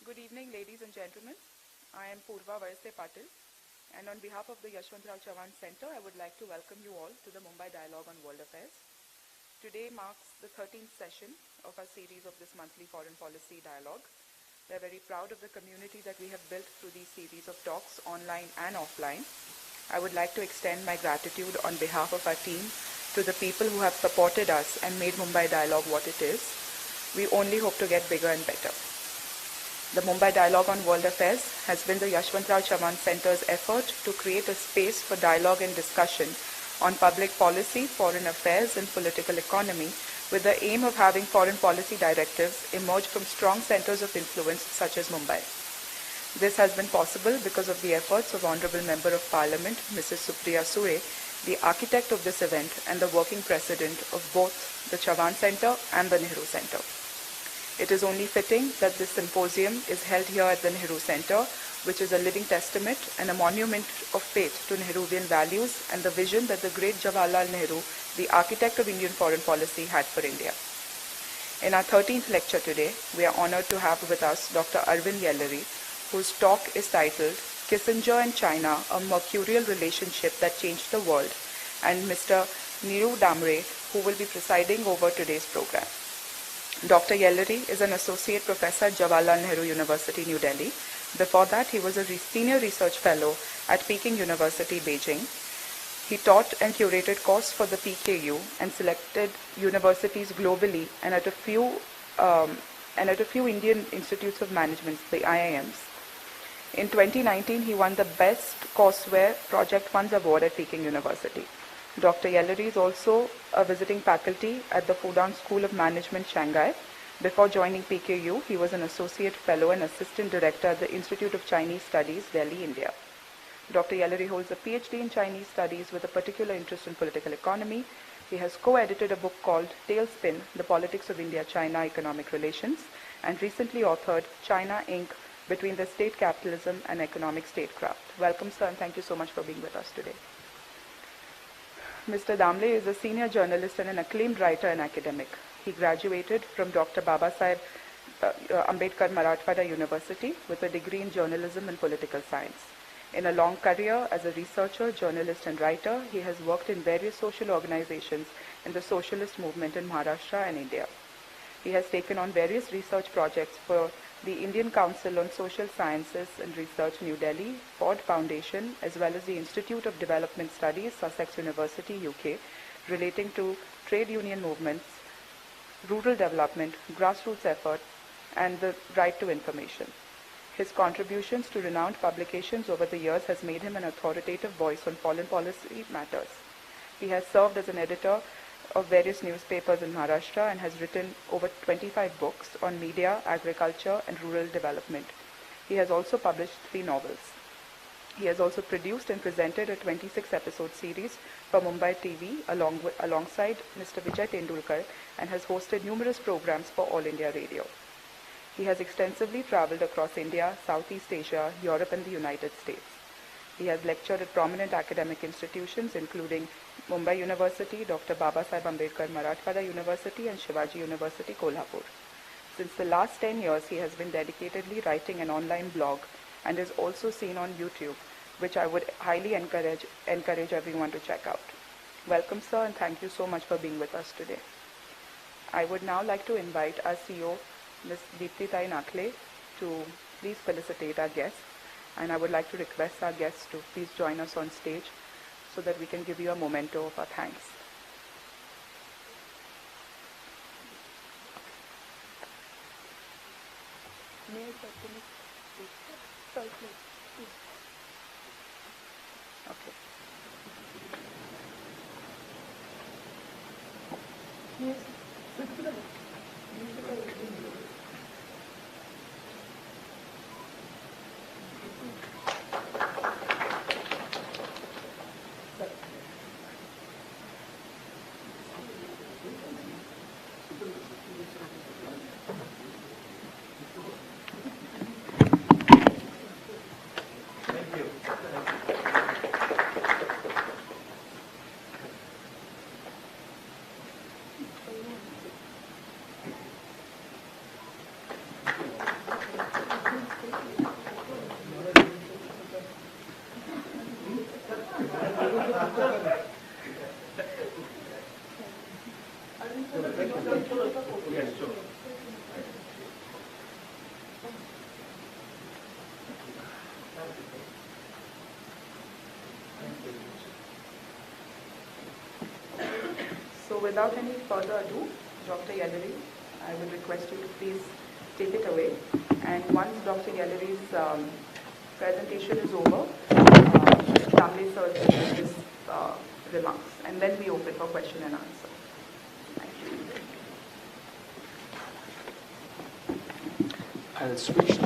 Good evening, ladies and gentlemen. I am Purva Vaise Patil, and on behalf of the Yashwantrao Chavan Center, I would like to welcome you all to the Mumbai Dialogue on World Affairs. Today marks the 13th session of our series of this monthly foreign policy dialogue. We are very proud of the community that we have built through these series of talks, online and offline. I would like to extend my gratitude on behalf of our team to the people who have supported us and made Mumbai Dialogue what it is. We only hope to get bigger and better. The Mumbai Dialogue on World Affairs has been the Yashwantrao Chavan Center's effort to create a space for dialogue and discussion on public policy, foreign affairs and political economy with the aim of having foreign policy directives emerge from strong centers of influence such as Mumbai. This has been possible because of the efforts of Honorable Member of Parliament, Mrs. Supriya Sure, the architect of this event and the working president of both the Chavan Center and the Nehru Center. It is only fitting that this symposium is held here at the Nehru Center, which is a living testament and a monument of faith to Nehruvian values and the vision that the great Jawaharlal Nehru, the architect of Indian foreign policy, had for India. In our 13th lecture today, we are honored to have with us Dr. Aravind Yelery, whose talk is titled Kissinger and China, a Mercurial Relationship That Changed the World, and Mr. Nehru, who will be presiding over today's program. Dr. Yelery is an associate professor at Jawaharlal Nehru University, New Delhi. Before that, he was a senior research fellow at Peking University, Beijing. He taught and curated courses for the PKU and selected universities globally and at a few Indian institutes of management, the IIMs. In 2019, he won the Best Courseware Project Funds Award at Peking University. Dr. Yelery is also a visiting faculty at the Fudan School of Management, Shanghai. Before joining PKU, he was an associate fellow and assistant director at the Institute of Chinese Studies, Delhi, India. Dr. Yelery holds a PhD in Chinese Studies with a particular interest in political economy. He has co-edited a book called Tailspin, The Politics of India-China Economic Relations, and recently authored China, Inc., Between the State Capitalism and Economic Statecraft. Welcome, sir, and thank you so much for being with us today. Mr. Damle is a senior journalist and an acclaimed writer and academic. He graduated from Dr. Babasaheb Ambedkar Marathwada University with a degree in journalism and political science. In a long career as a researcher, journalist and writer, he has worked in various social organizations in the socialist movement in Maharashtra and India. He has taken on various research projects for the Indian Council on Social Sciences and Research, New Delhi, Ford Foundation, as well as the Institute of Development Studies, Sussex University, UK, relating to trade union movements, rural development, grassroots effort, and the right to information. His contributions to renowned publications over the years has made him an authoritative voice on foreign policy matters. He has served as an editor of various newspapers in Maharashtra and has written over 25 books on media, agriculture, and rural development. He has also published 3 novels. He has also produced and presented a 26-episode series for Mumbai TV alongside Mr. Vijay Tendulkar and has hosted numerous programs for All India Radio. He has extensively traveled across India, Southeast Asia, Europe, and the United States. He has lectured at prominent academic institutions including Mumbai University, Dr. Babasaheb Ambedkar Marathwada University, and Shivaji University, Kolhapur. Since the last 10 years, he has been dedicatedly writing an online blog and is also seen on YouTube, which I would highly encourage everyone to check out. Welcome, sir, and thank you so much for being with us today. I would now like to invite our CEO, Ms. Deepti Nakle, to please felicitate our guests. And I would like to request our guests to please join us on stage so that we can give you a memento of our thanks. Okay. Yes, sure. So without any further ado, Dr. Yelery, I would request you to please take it away. And once Dr. Yelery's presentation is over, Damle sir will give his remarks, and then we open for question and answer. Thank you. I'll switch to the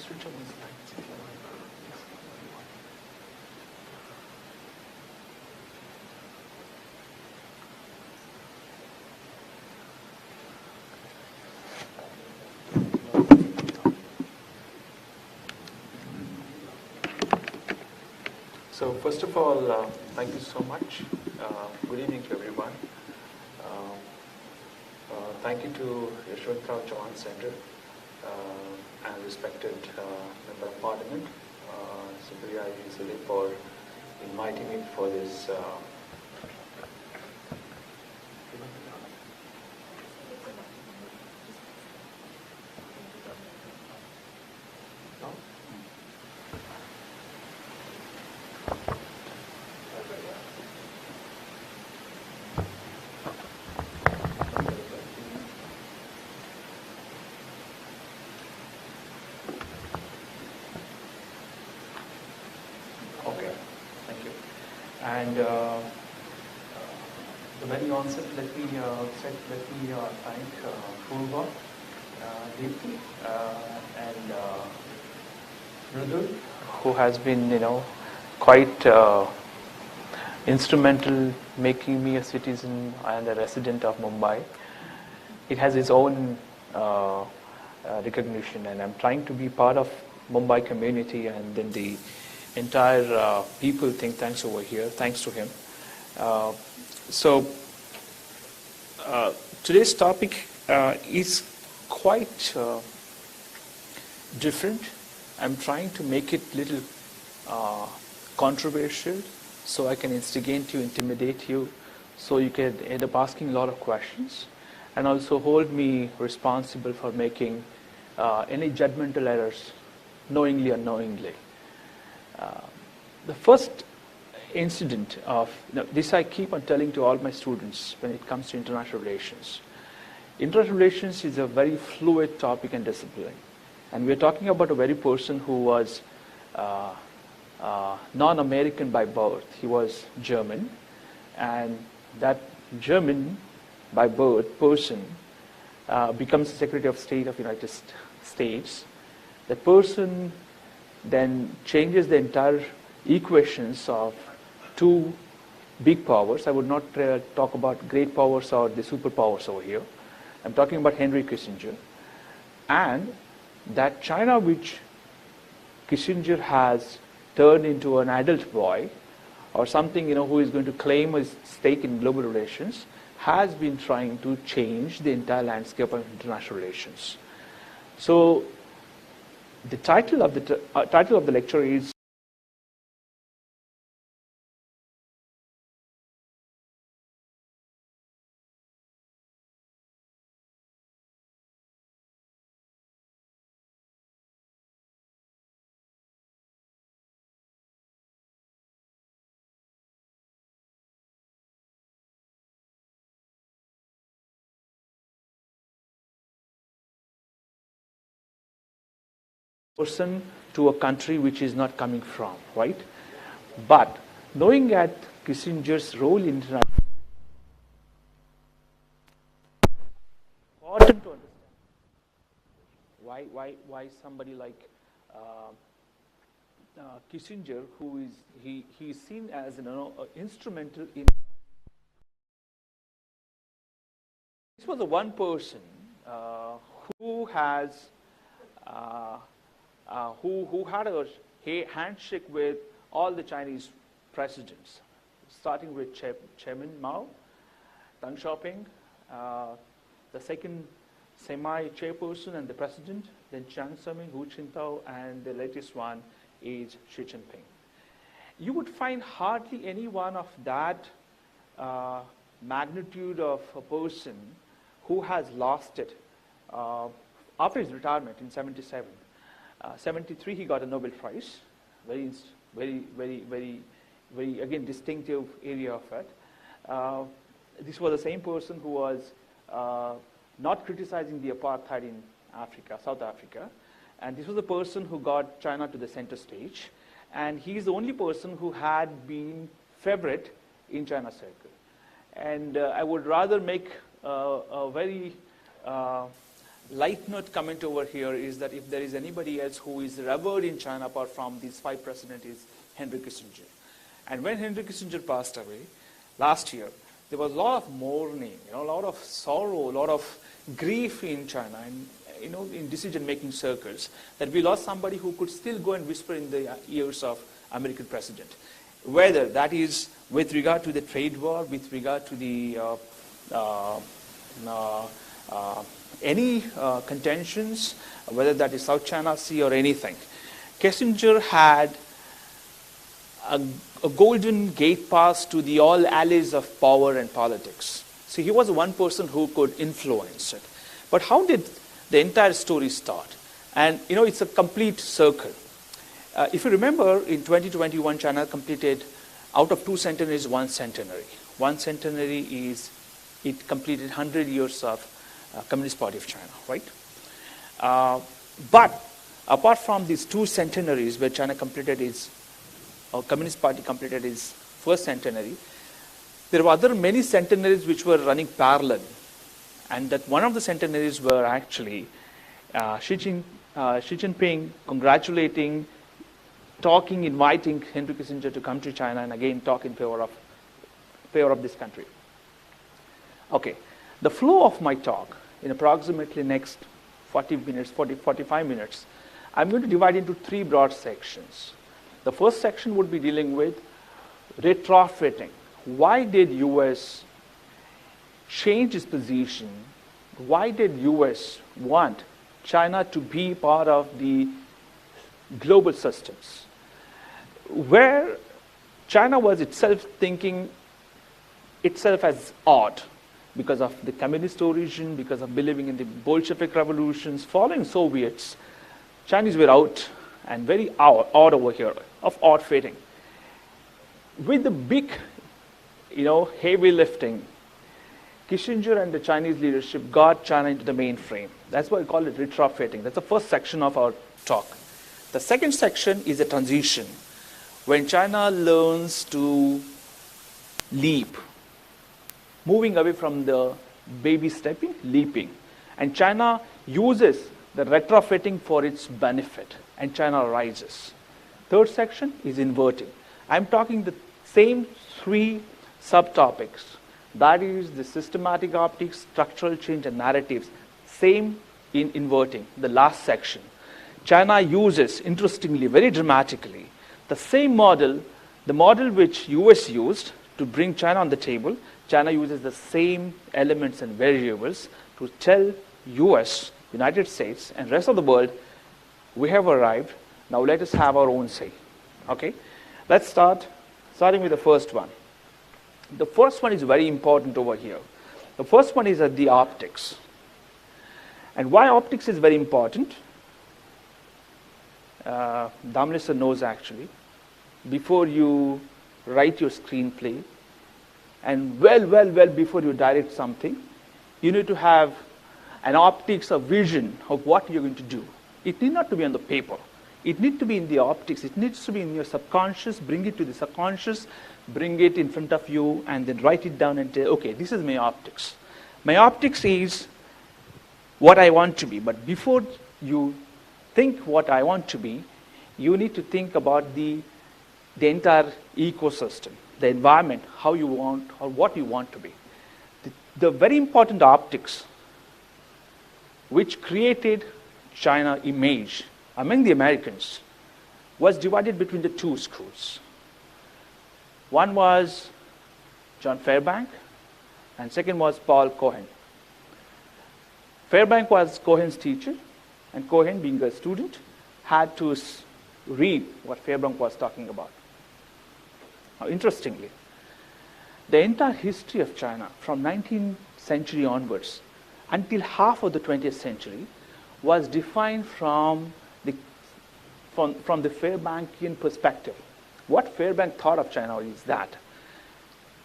switch on the slides if you like. So first of all, thank you so much. Good evening to everyone. Thank you to Yeshwantrao Chauhan Center and respected Member of Parliament, Supriya Yelery, for inviting me for this. Okay, thank you. And the very onset, let me thank Purva deeply and Mridul, who has been, quite instrumental making me a citizen and a resident of Mumbai. It has its own recognition, and I'm trying to be part of Mumbai community, and then the entire people think tanks over here, thanks to him. So today's topic is quite different. I'm trying to make it little controversial, so I can instigate you, intimidate you, so you can end up asking a lot of questions, and also hold me responsible for making any judgmental errors, knowingly or unknowingly. The first incident of this, I keep on telling to all my students when it comes to international relations. International relations is a very fluid topic and discipline, and we're talking about a very person who was non-American by birth. He was German, and that German by birth person becomes the Secretary of State of the United States. That person then changes the entire equations of two big powers. I would not talk about great powers or the superpowers over here. I'm talking about Henry Kissinger. And that China, which Kissinger has turned into an adult boy, or something, who is going to claim his stake in global relations, has been trying to change the entire landscape of international relations. So the title of the lecture is person to a country which is not coming from, right? But knowing at Kissinger's role in international, important to understand why somebody like Kissinger, who is he is seen as instrumental in. This was the one person who has who had a handshake with all the Chinese presidents, starting with Chairman Mao, Deng Xiaoping, the second semi-chairperson and the president, then Jiang Zemin, Hu Jintao, and the latest one is Xi Jinping. You would find hardly any one of that magnitude of a person who has lost it after his retirement in 77. 73 he got a Nobel Prize, very again distinctive area of it. This was the same person who was not criticizing the apartheid in Africa, South Africa, and this was the person who got China to the center stage, and he's the only person who had been favorite in China circle. And I would rather make a very light note comment over here is that if there is anybody else who is revered in China apart from these five presidents is Henry Kissinger. And when Henry Kissinger passed away last year, there was a lot of mourning, a lot of sorrow, a lot of grief in China, and in decision-making circles, that we lost somebody who could still go and whisper in the ears of American president. Whether that is with regard to the trade war, with regard to the any contentions, whether that is South China Sea or anything, Kissinger had a golden gate pass to the all alleys of power and politics. So he was one person who could influence it. But how did the entire story start? And it's a complete circle. If you remember, in 2021, China completed, out of 2 centenaries, 1 centenary. 1 centenary is, it completed 100 years of Communist Party of China, right? But apart from these 2 centenaries where China completed its, or Communist Party completed its first centenary, there were other many centenaries which were running parallel. And that one of the centenaries were actually Xi Jinping congratulating, talking, inviting Henry Kissinger to come to China and again talk in favor of this country. Okay, the flow of my talk in approximately next 45 minutes, I'm going to divide into 3 broad sections. The first section would be dealing with retrofitting. Why did US change its position? Why did US want China to be part of the global systems? Where China was itself thinking itself as odd because of the communist origin, because of believing in the Bolshevik revolutions, following Soviets, Chinese were out and very odd over here, of odd fitting. With the big, heavy lifting, Kissinger and the Chinese leadership got China into the mainframe. That's why we call it retrofitting. That's the first section of our talk. The second section is a transition, when China learns to leap, moving away from the baby stepping, leaping. And China uses the retrofitting for its benefit, and China rises. Third section is inverting. I'm talking the same 3 subtopics. That is the systematic optics, structural change, and narratives. Same in inverting, the last section. China uses, interestingly, very dramatically, the same model, the model which US used to bring China on the table. China uses the same elements and variables to tell US, United States, and rest of the world, we have arrived, now let us have our own say. Okay? Let's starting with the first one. The first one is very important over here. The first one is the optics. And why optics is very important? Damlisa knows actually. Before you write your screenplay, and well before you direct something, you need to have an optics, a vision of what you're going to do. It need not to be on the paper. It needs to be in the optics. It needs to be in your subconscious. Bring it to the subconscious, bring it in front of you, and then write it down and tell, okay, this is my optics. My optics is what I want to be. But before you think what I want to be, You need to think about the entire ecosystem, the environment, how you want or what you want to be. The very important optics which created China image among the Americans was divided between the two schools. One was John Fairbank, and second was Paul Cohen. Fairbank was Cohen's teacher, and Cohen, being a student, had to read what Fairbank was talking about. Now, interestingly, the entire history of China from 19th century onwards until half of the 20th century was defined from the Fairbankian perspective. What Fairbank thought of China is that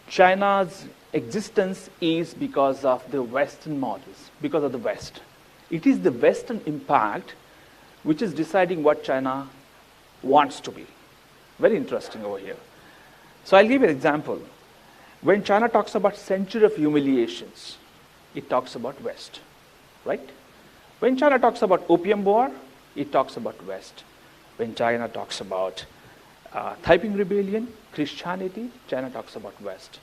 China's existence is because of the Western models, because of the West. It is the Western impact which is deciding what China wants to be. Very interesting over here. So I'll give you an example. When China talks about century of humiliations, it talks about West, right? When China talks about Opium War, it talks about West. When China talks about Taiping Rebellion, Christianity, China talks about West.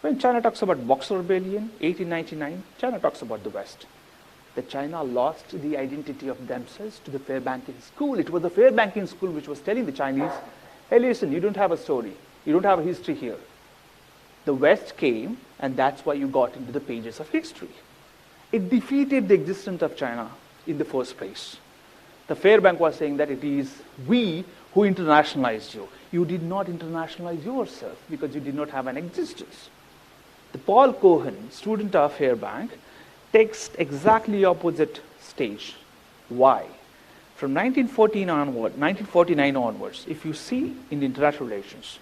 When China talks about Boxer Rebellion, 1899, China talks about the West. The China lost the identity of themselves to the Fairbankian school. It was the Fairbankian school which was telling the Chinese, hey, listen, you don't have a story. You don't have a history here. The West came, and that's why you got into the pages of history. It defeated the existence of China in the first place. The Fairbank was saying that it is we who internationalized you. You did not internationalize yourself because you did not have an existence. The Paul Cohen, student of Fairbank, takes exactly opposite stage. Why? From 1949 onwards, if you see in international relations,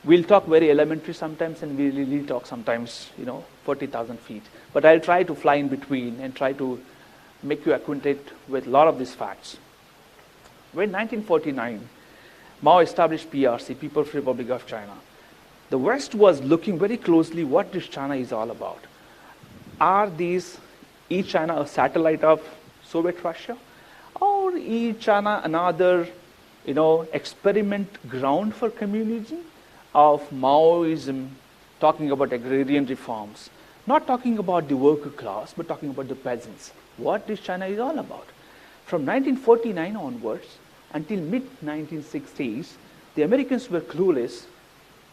we'll talk very elementary sometimes and we'll really talk sometimes, 40,000 feet. But I'll try to fly in between and try to make you acquainted with a lot of these facts. When 1949, Mao established PRC, People's Republic of China, the West was looking very closely what this China is all about. Are each China a satellite of Soviet Russia? Or is China another, experiment ground for communism of Maoism, talking about agrarian reforms, not talking about the worker class, but talking about the peasants. What this China is all about. From 1949 onwards until mid-1960s, the Americans were clueless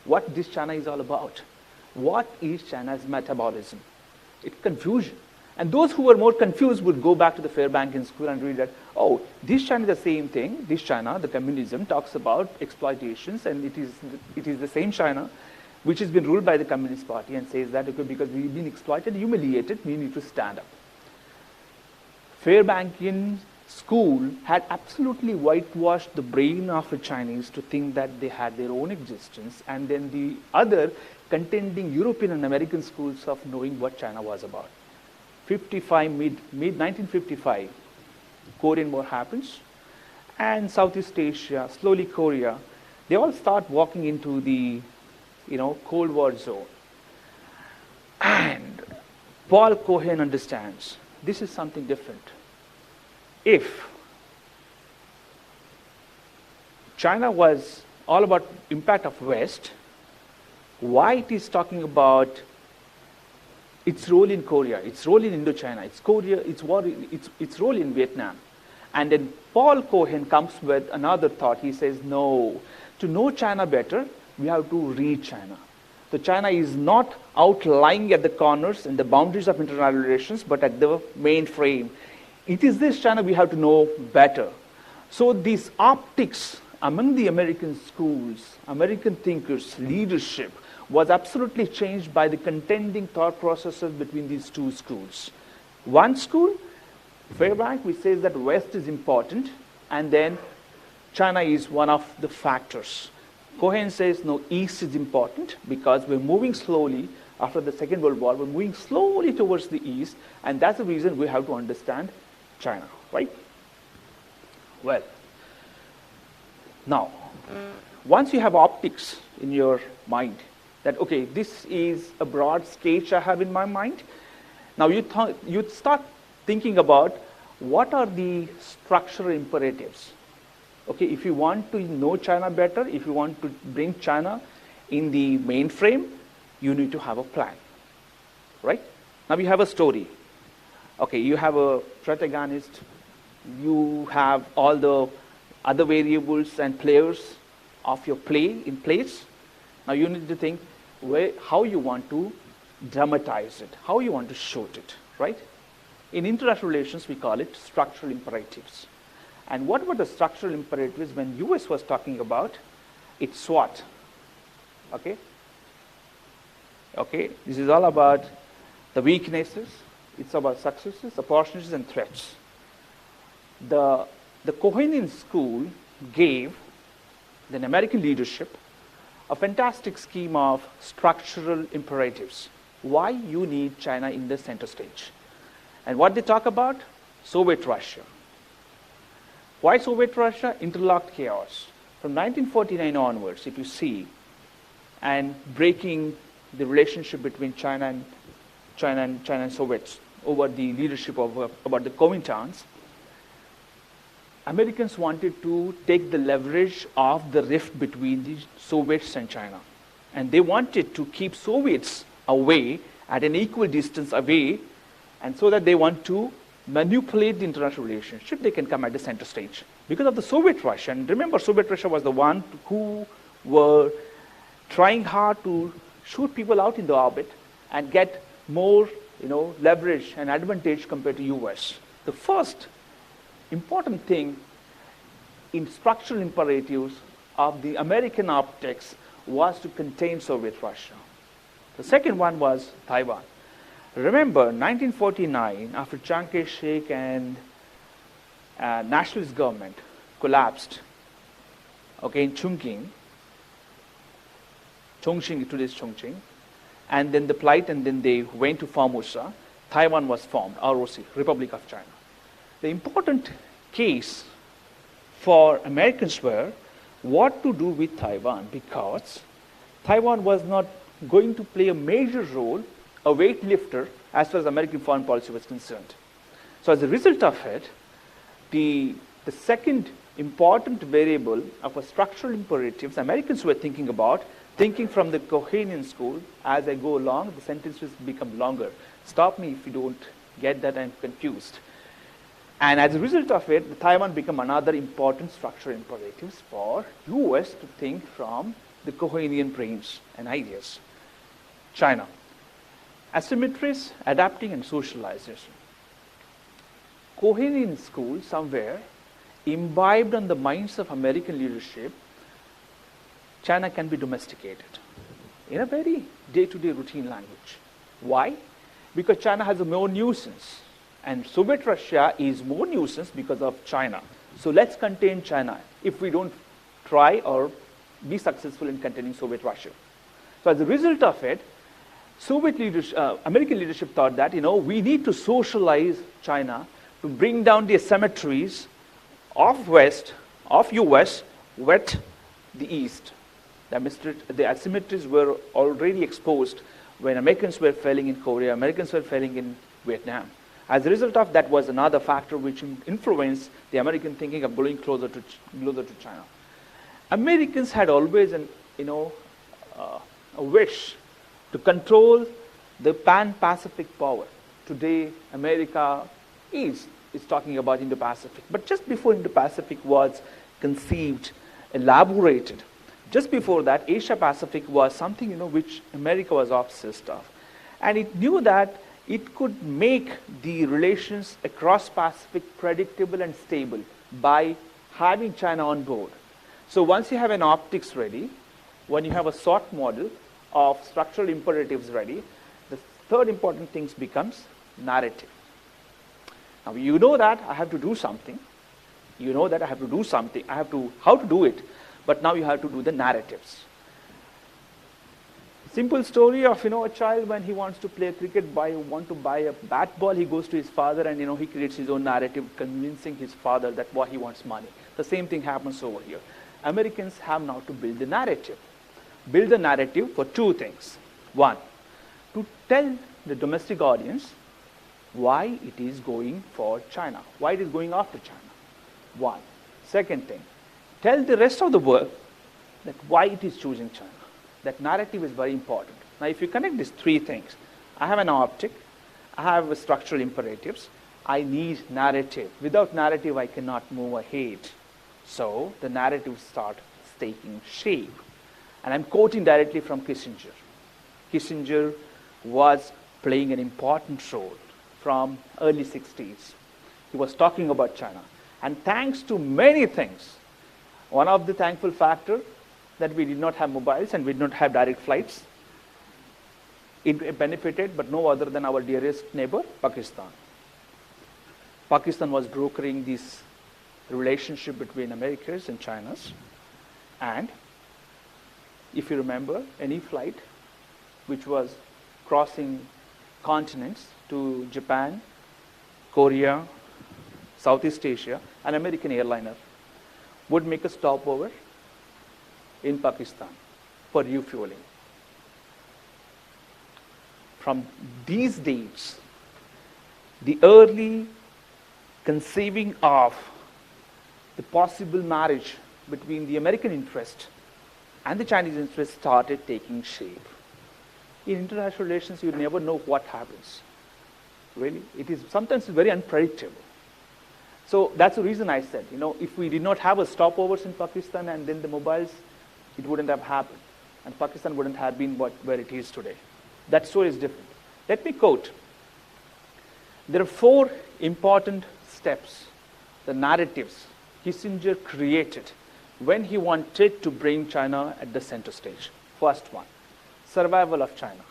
what this China is all about. What is China's metabolism? It's confusion. And those who were more confused would go back to the Fairbankian school and read that, oh, this China is the same thing. This China, the communism, talks about exploitations, and it is the same China which has been ruled by the Communist Party and says that, okay, because we've been exploited, humiliated, we need to stand up. Fairbankian school had absolutely whitewashed the brain of the Chinese to think that they had their own existence, and then the other contending European and American schools of knowing what China was about. Mid-1955, Korean War happens, and Southeast Asia, slowly Korea, they all start walking into the, Cold War zone. And Paul Cohen understands this is something different. If China was all about impact of West, why it is talking about its role in Korea, its role in Indochina, its role in Vietnam. And then Paul Cohen comes with another thought. He says, no, to know China better, we have to read China. So China is not outlying at the corners and the boundaries of international relations, but at the main frame. It is this China we have to know better. So these optics among the American schools, American thinkers, leadership, was absolutely changed by the contending thought processes between these two schools. One school, Fairbank, which says that West is important, and then China is one of the factors. Cohen says, no, East is important because we're moving slowly after the Second World War. We're moving slowly towards the East, and that's the reason we have to understand China, right? Well, now, once you have optics in your mind, that, okay, this is a broad sketch I have in my mind. Now you start thinking about what are the structural imperatives. Okay, if you want to know China better, if you want to bring China in the mainframe, you need to have a plan, right? Now you have a story. Okay, you have a protagonist, you have all the other variables and players of your play in place. Now you need to think how you want to dramatize it, how you want to shoot it, right? In international relations, we call it structural imperatives. And what were the structural imperatives when US was talking about? It's SWOT. Okay? Okay, this is all about the weaknesses, it's about successes, opportunities, and threats. The Kohanian school gave the American leadership a fantastic scheme of structural imperatives. Why you need China in the center stage. And what they talk about? Soviet Russia. Why Soviet Russia? Interlocked chaos. From 1949 onwards, if you see, and breaking the relationship between China and Soviets over the leadership of about the Komintans, Americans wanted to take the leverage of the rift between the Soviets and China. And they wanted to keep Soviets away at an equal distance away, and so that they want to manipulate the international relationship, they can come at the center stage. Because of the Soviet Russia, and remember Soviet Russia was the one who were trying hard to shoot people out in the orbit and get more leverage and advantage compared to US. The first important thing in structural imperatives of the American optics was to contain Soviet Russia. The second one was Taiwan. Remember, 1949, after Chiang Kai-shek and nationalist government collapsed, okay, in Chongqing, today's Chongqing, and then the plight, and then they went to Formosa, Taiwan was formed, ROC, Republic of China. The important case for Americans were what to do with Taiwan, because Taiwan was not going to play a major role, a weightlifter, as far as American foreign policy was concerned. So as a result of it, the second important variable of a structural imperatives Americans were thinking about, thinking from the Kohanian school, as I go along, the sentences become longer. Stop me if you don't get that, I'm confused. And as a result of it, Taiwan became another important structural imperatives for US to think from the Kohanian brains and ideas. China. Asymmetries, adapting, and socialization. Kohanian school somewhere imbibed on the minds of American leadership, China can be domesticated in a very day-to-day routine language. Why? Because China has a more nuisance, and Soviet Russia is more nuisance because of China. So let's contain China if we don't try or be successful in containing Soviet Russia. So as a result of it, American leadership thought that we need to socialize China to bring down the asymmetries of US with the East. The asymmetries were already exposed when Americans were failing in Korea, Americans were failing in Vietnam. As a result of that was another factor which influenced the American thinking of going closer to China. Americans had always a wish to control the pan-Pacific power. Today, America is talking about Indo-Pacific. But just before Indo-Pacific was conceived, elaborated, just before that, Asia-Pacific was something which America was obsessed of. And it knew that it could make the relations across Pacific predictable and stable by having China on board. So once you have an optics ready, when you have a SWOT model of structural imperatives ready, the third important thing becomes narrative. Now you know that I have to do something. You know that I have to do something. I have to how to do it, but now you have to do the narratives. Simple story of a child when he wants to play cricket, want to buy a bat ball, he goes to his father and he creates his own narrative, convincing his father that why he wants money. The same thing happens over here. Americans have now to build the narrative. Build the narrative for two things. One, to tell the domestic audience why it is going for China, why it is going after China. One. Second thing, tell the rest of the world that why it is choosing China. That narrative is very important. Now, if you connect these three things, I have an optic, I have structural imperatives, I need narrative. Without narrative, I cannot move ahead. So the narratives start taking shape. And I'm quoting directly from Kissinger. Kissinger was playing an important role from early 60s. He was talking about China. And thanks to many things, one of the thankful factors that we did not have mobiles and we did not have direct flights. It benefited, but no other than our dearest neighbor, Pakistan. Pakistan was brokering this relationship between Americas and China's. And if you remember, any flight which was crossing continents to Japan, Korea, Southeast Asia, an American airliner would make a stopover in Pakistan for refueling. From these dates, the early conceiving of the possible marriage between the American interest and the Chinese interest started taking shape. In international relations, you never know what happens. Really, it is sometimes very unpredictable. So that's the reason I said, if we did not have a stopovers in Pakistan and then the mobiles, it wouldn't have happened. And Pakistan wouldn't have been where it is today. That story is different. Let me quote. There are 4 important steps, the narratives Kissinger created when he wanted to bring China at the center stage. First one, survival of China.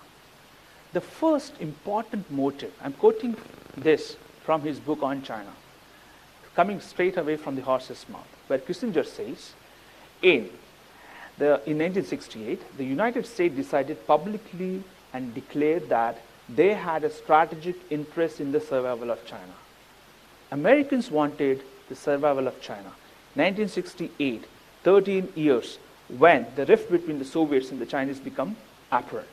The first important motive, I'm quoting this from his book on China, coming straight away from the horse's mouth, where Kissinger says, in 1968, the United States decided publicly and declared that they had a strategic interest in the survival of China. Americans wanted the survival of China. 1968, 13 years, when the rift between the Soviets and the Chinese became apparent.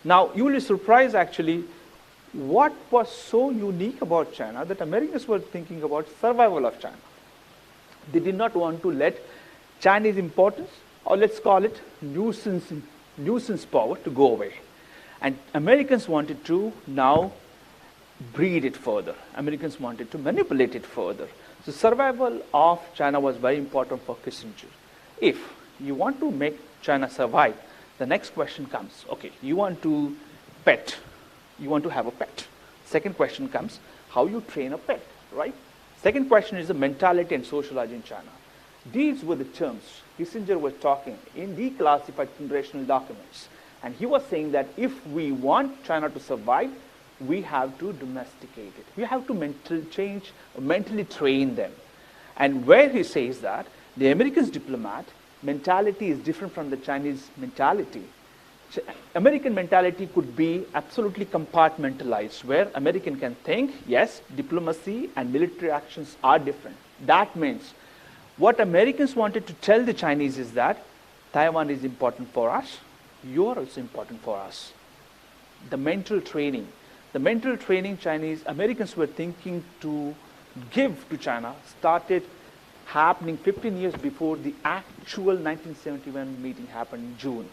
Now, you will be surprised actually what was so unique about China that Americans were thinking about survival of China. They did not want to let Chinese importance, or let's call it nuisance power, to go away. And Americans wanted to now breed it further. Americans wanted to manipulate it further. So survival of China was very important for Kissinger. If you want to make China survive, the next question comes, okay, you want to have a pet. Second question comes, how you train a pet, right? Second question is the mentality and sociology in China. These were the terms Kissinger was talking in declassified congressional documents. And he was saying that if we want China to survive, we have to domesticate it. We have to mentally train them. And where he says that the American diplomat mentality is different from the Chinese mentality. American mentality could be absolutely compartmentalized, where American can think, yes, diplomacy and military actions are different. That means what Americans wanted to tell the Chinese is that Taiwan is important for us, you are also important for us. The mental training Chinese Americans were thinking to give to China started happening 15 years before the actual 1971 meeting happened in June.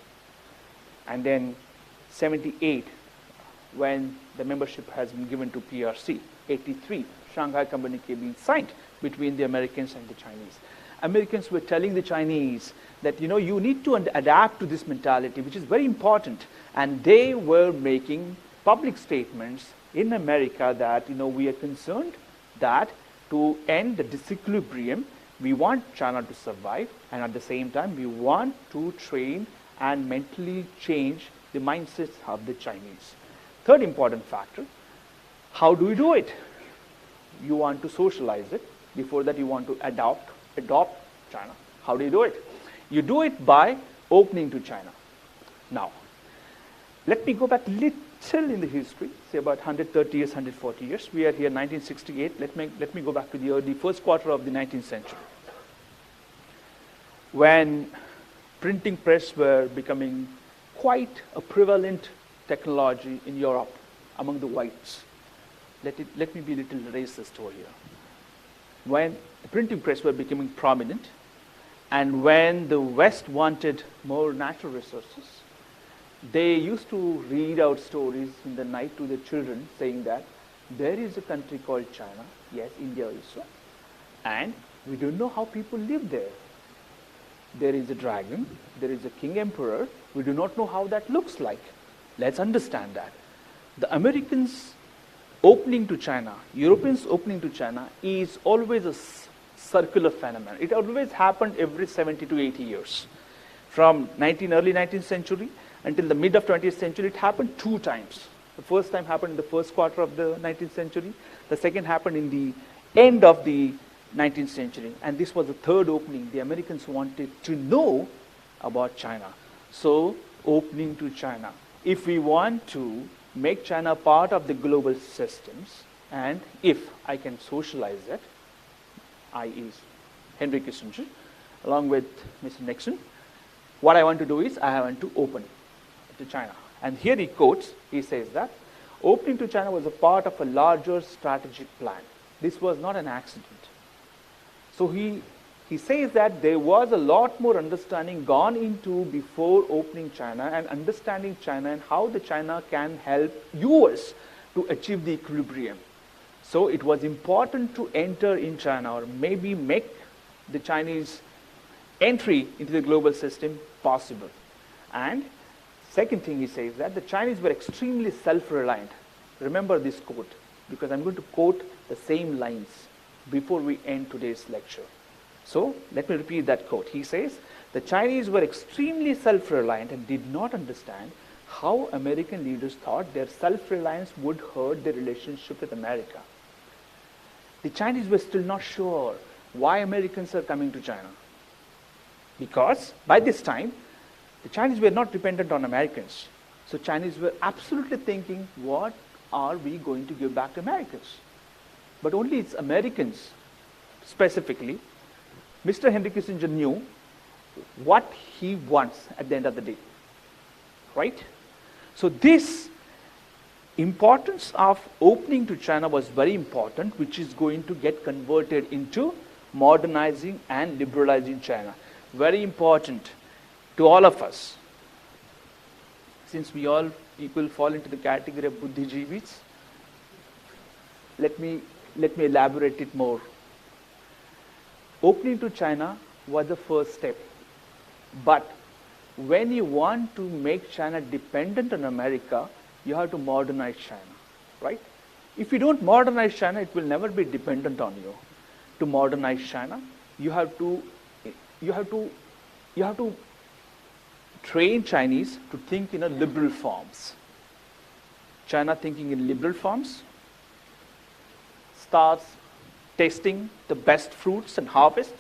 And then 78, when the membership has been given to PRC. 83, Shanghai Communique being signed between the Americans and the Chinese. Americans were telling the Chinese that, you need to adapt to this mentality, which is very important. And they were making public statements in America that, we are concerned that to end the disequilibrium, we want China to survive, and at the same time, we want to train and mentally change the mindsets of the Chinese. Third important factor, how do we do it? You want to socialize it. Before that, you want to adopt China. How do you do it? You do it by opening to China. Now, let me go back little in the history, say about 130 years, 140 years. We are here 1968. Let me go back to the early first quarter of the 19th century, when printing press were becoming quite a prevalent technology in Europe among the whites. Let me be a little racist over here. When the printing press were becoming prominent, And when the West wanted more natural resources, they used to read out stories in the night to the children saying that there is a country called China, yes, India also, and we don't know how people live there. There is a dragon, there is a king emperor, we do not know how that looks like. Let's understand that. The Americans opening to China, Europeans opening to China is always a circular phenomenon. It always happened every 70 to 80 years. From early 19th century until the mid of 20th century, it happened 2 times. The first time happened in the first quarter of the 19th century. The second happened in the end of the 19th century. And this was the third opening. The Americans wanted to know about China. So, opening to China. If we want to make China part of the global systems, and if I can socialize it, i.e. Henry Kissinger, along with Mr. Nixon, what I want to do is I want to open to China. And here he quotes, he says that opening to China was a part of a larger strategic plan. This was not an accident. So he says that there was a lot more understanding gone into before opening China and understanding China and how the China can help US to achieve the equilibrium. So it was important to enter in China, or maybe make the Chinese entry into the global system possible. And second thing he says that the Chinese were extremely self-reliant. Remember this quote, because I'm going to quote the same lines before we end today's lecture. So let me repeat that quote. He says, the Chinese were extremely self-reliant and did not understand how American leaders thought their self-reliance would hurt their relationship with America. The Chinese were still not sure why Americans are coming to China. Because by this time, the Chinese were not dependent on Americans. So Chinese were absolutely thinking, what are we going to give back to Americans? But only it's Americans, specifically, Mr. Henry Kissinger knew what he wants at the end of the day. Right? So this importance of opening to China was very important, which is going to get converted into modernizing and liberalizing China. Very important to all of us. Since we all people fall into the category of Buddhijeevis, let me elaborate it more. Opening to China was the first step. But when you want to make China dependent on America, you have to modernize China, right? If you don't modernize China, it will never be dependent on you. To modernize China, you have to train Chinese to think in a liberal forms. China thinking in liberal forms starts tasting the best fruits and harvest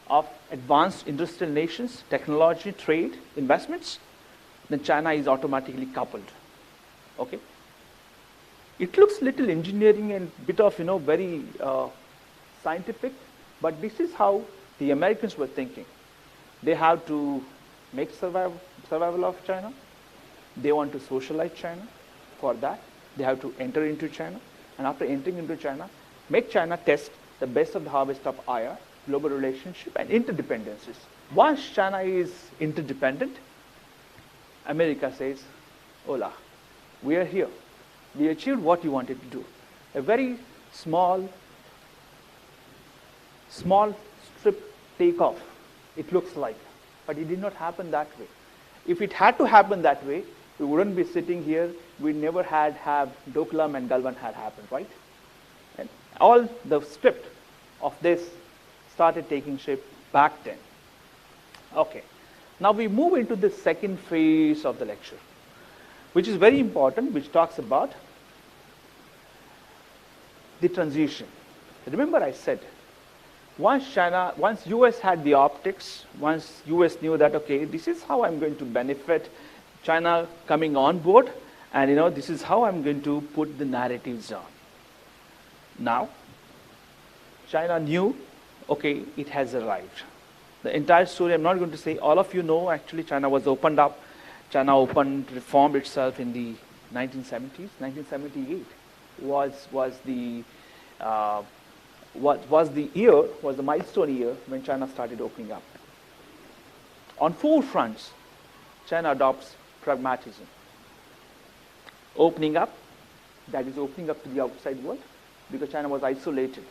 of advanced industrial nations, technology, trade, investments, then China is automatically coupled. Okay? It looks little engineering and bit of, very scientific, but this is how the Americans were thinking. They have to make survival of China. They want to socialize China. For that, they have to enter into China. And after entering into China, make China test the best of the harvest of IR, global relationship, and interdependencies. Once China is interdependent, America says, hola, we are here. We achieved what you wanted to do. A very small strip takeoff, it looks like. But it did not happen that way. If it had to happen that way, we wouldn't be sitting here. We never have Doklam and Galwan had happened, right? And all the script of this started taking shape back then. Okay. Now we move into the second phase of the lecture, which is very important, which talks about the transition. Remember I said, once US had the optics, once US knew that, okay, this is how I'm going to benefit China coming on board, and this is how I'm going to put the narratives on. Now, China knew, okay, it has arrived. The entire story, I'm not going to say, all of you know, actually China was opened up. China reformed itself in the 1970s. 1978 was the milestone year when China started opening up. On 4 fronts, China adopts pragmatism. Opening up, that is opening up to the outside world, because China was isolated.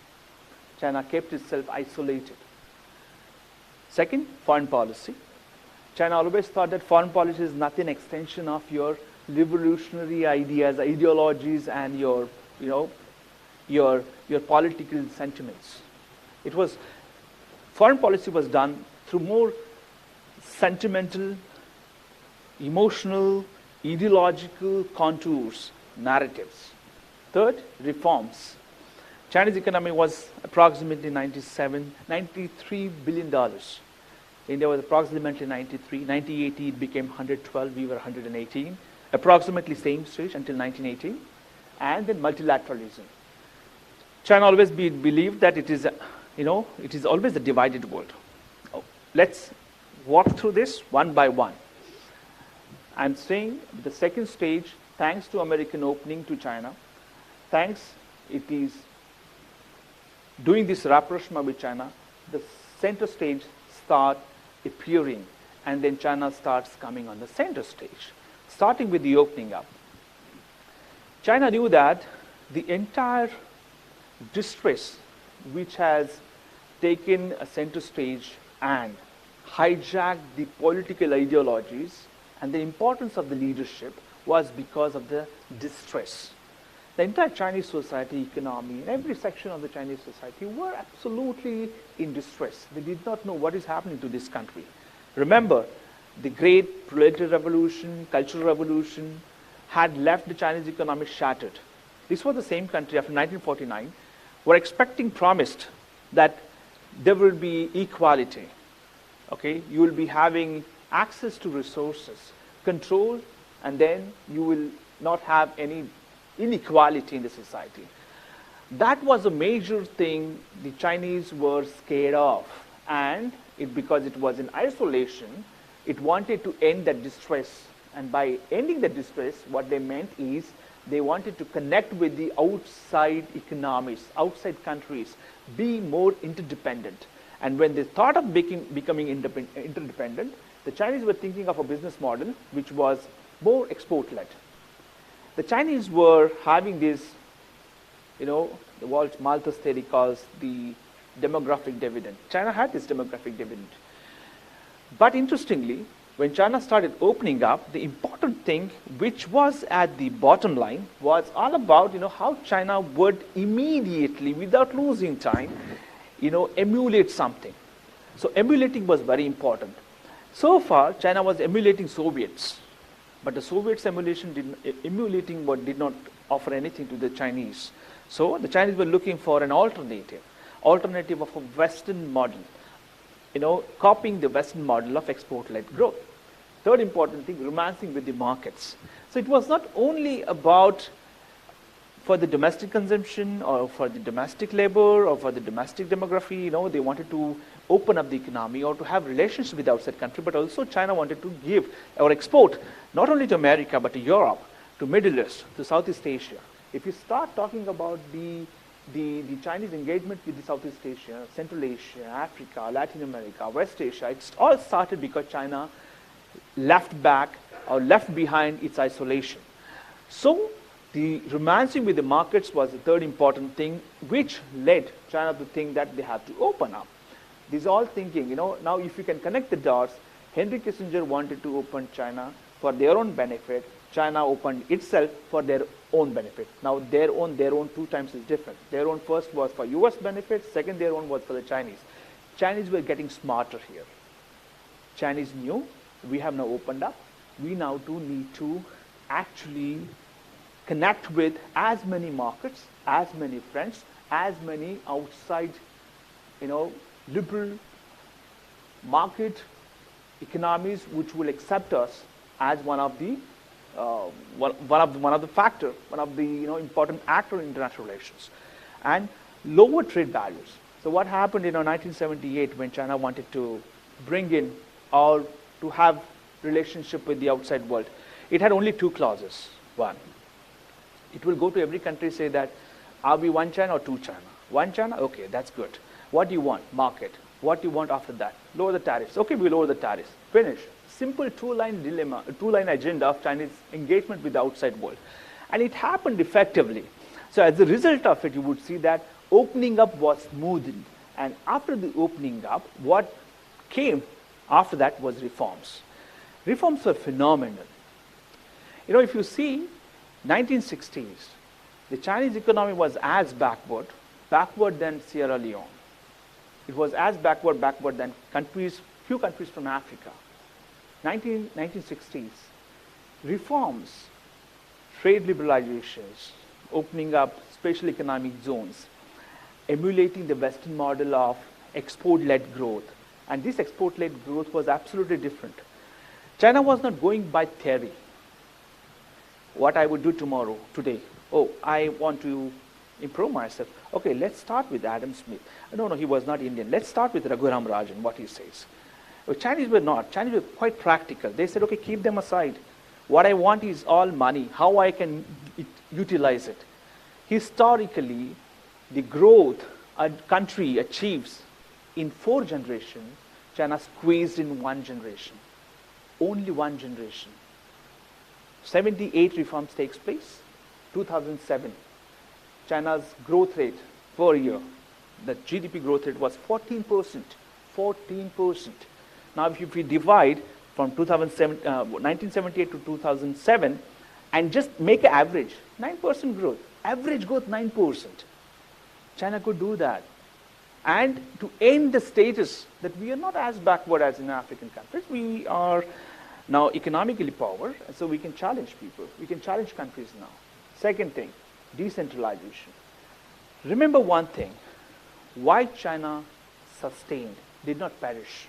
China kept itself isolated. Second, foreign policy. China always thought that foreign policy is nothing extension of your revolutionary ideas, ideologies, and your political sentiments. Foreign policy was done through more sentimental, emotional, ideological contours, narratives. Third, reforms. Chinese economy was approximately $93 billion. India was approximately 93. 1980 it became 112, we were 118. Approximately same stage until 1980. And then multilateralism. China always believed that it is always a divided world. Let's walk through this one by one. I'm saying the second stage, thanks to American opening to China, it is doing this rapprochement with China, the center stage start appearing, and then China starts coming on the center stage, starting with the opening up. China knew that the entire distress which has taken a center stage and hijacked the political ideologies and the importance of the leadership was because of the distress. The entire Chinese society, economy, and every section of the Chinese society were absolutely in distress. They did not know what is happening to this country. Remember, the great proletarian revolution, cultural revolution, had left the Chinese economy shattered. This was the same country after 1949, were promised that there will be equality. Okay, you will be having access to resources, control, and then you will not have any inequality in the society. That was a major thing the Chinese were scared of, and because it was in isolation, it wanted to end that distress. And by ending the distress, what they meant is they wanted to connect with the outside economies, outside countries, be more interdependent. And when they thought of becoming interdependent, the Chinese were thinking of a business model which was more export-led. The Chinese were having this, the Walt Malthus theory calls the demographic dividend. China had this demographic dividend. But interestingly, when China started opening up, the important thing which was at the bottom line was all about how China would immediately, without losing time, emulate something. So emulating was very important. So far, China was emulating Soviets, but the Soviets emulating did not offer anything to the Chinese. So the Chinese were looking for an alternative of a Western model, copying the Western model of export-led growth. Third important thing, romancing with the markets. So it was not only about for the domestic consumption or for the domestic labor or for the domestic demography, they wanted to open up the economy or to have relations with the outside country, but also China wanted to give or export not only to America but to Europe, to Middle East, to Southeast Asia. If you start talking about the Chinese engagement with the Southeast Asia, Central Asia, Africa, Latin America, West Asia, it's all started because China left behind its isolation. So the romancing with the markets was the third important thing, which led China to think that they had to open up. This is all thinking, now if you can connect the dots, Henry Kissinger wanted to open China for their own benefit. China opened itself for their own benefit. Now their own 2 times is different. Their own first was for US benefit, second their own was for the Chinese. Chinese were getting smarter here. Chinese knew we have now opened up. We now do need to actually connect with as many markets, as many friends, as many outside, liberal market economies which will accept us as one of the important actor in international relations, and lower trade barriers. So what happened in 1978 when China wanted to bring in or to have relationship with the outside world? It had only 2 clauses. One, it will go to every country, say that, are we one China or two China? One China? Okay, that's good. What do you want? Market. What do you want after that? Lower the tariffs. Okay, we lower the tariffs. Finish. Simple two-line dilemma, two-line agenda of Chinese engagement with the outside world. And it happened effectively. So as a result of it, you would see that opening up was smoothened. And after the opening up, what came after that was reforms. Reforms were phenomenal. You know, if you see 1960s, the Chinese economy was as backward than Sierra Leone. It was as backward than few countries from Africa. 1960s, reforms, trade liberalizations, opening up special economic zones, emulating the Western model of export-led growth. And this export-led growth was absolutely different. China was not going by theory. What I would do today. Oh, I want to improve myself. Okay, let's start with Adam Smith. No, he was not Indian. Let's start with Raghuram Rajan, what he says. Well, Chinese were not. Chinese were quite practical. They said, okay, keep them aside. What I want is all money, how I can utilize it. Historically, the growth a country achieves in 4 generations, China squeezed in 1 generation. Only 1 generation. 78 reforms takes place. 2007, China's growth rate per year, the GDP growth rate was 14%. 14%. Now, if we divide from 1978 to 2007 and just make an average, 9% growth. Average growth 9%. China could do that. And to end the status that we are not as backward as in African countries, we are now economically powered, so we can challenge people. We can challenge countries now. Second thing, decentralization. Remember one thing, why China sustained, did not perish.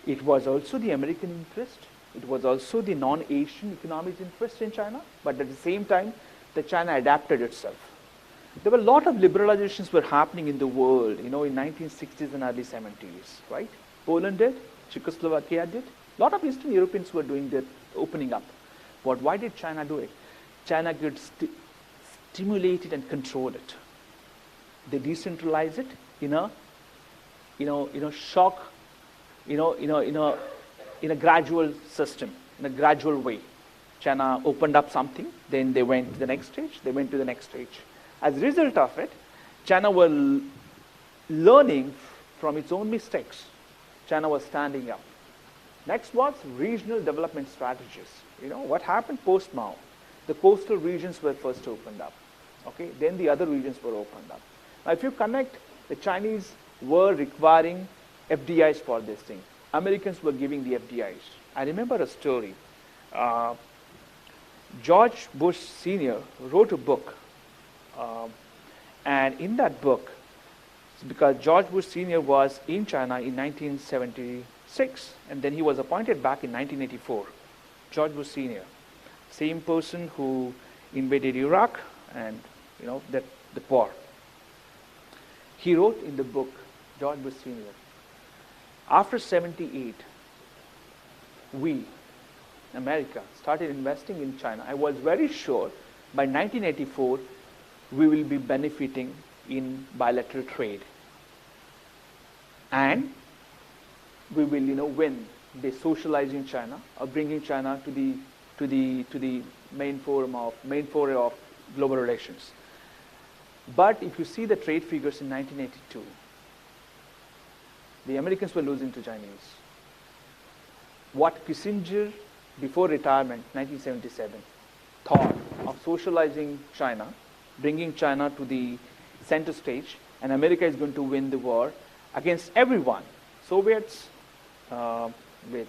It was also the American interest. It was also the non-Asian economic interest in China. But at the same time, the China adapted itself. There were a lot of liberalizations were happening in the world, in 1960s and early 70s, right? Poland did, Czechoslovakia did. A lot of Eastern Europeans were doing the opening up. But why did China do it? China could stimulate it and control it. They decentralized it in a shock, in a gradual system, in a gradual way. China opened up something, then they went to the next stage, they went to the next stage. As a result of it, China was learning from its own mistakes. China was standing up. Next was regional development strategies. What happened post-Mao? The coastal regions were first opened up. Okay, then the other regions were opened up. Now, if you connect, the Chinese were requiring FDIs for this thing. Americans were giving the FDIs. I remember a story. George Bush Sr. wrote a book. And in that book, because George Bush Sr. was in China in 1976, and then he was appointed back in 1984. George Bush Sr., same person who invaded Iraq and the war. He wrote in the book, George Bush Sr., after 78, we, America, started investing in China. I was very sure by 1984, we will be benefiting in bilateral trade. And we will, win the socializing China or bringing China to the main forum of global relations. But if you see the trade figures in 1982, the Americans were losing to Chinese. What Kissinger, before retirement, 1977, thought of socializing China, bringing China to the center stage, and America is going to win the war against everyone. Soviets, with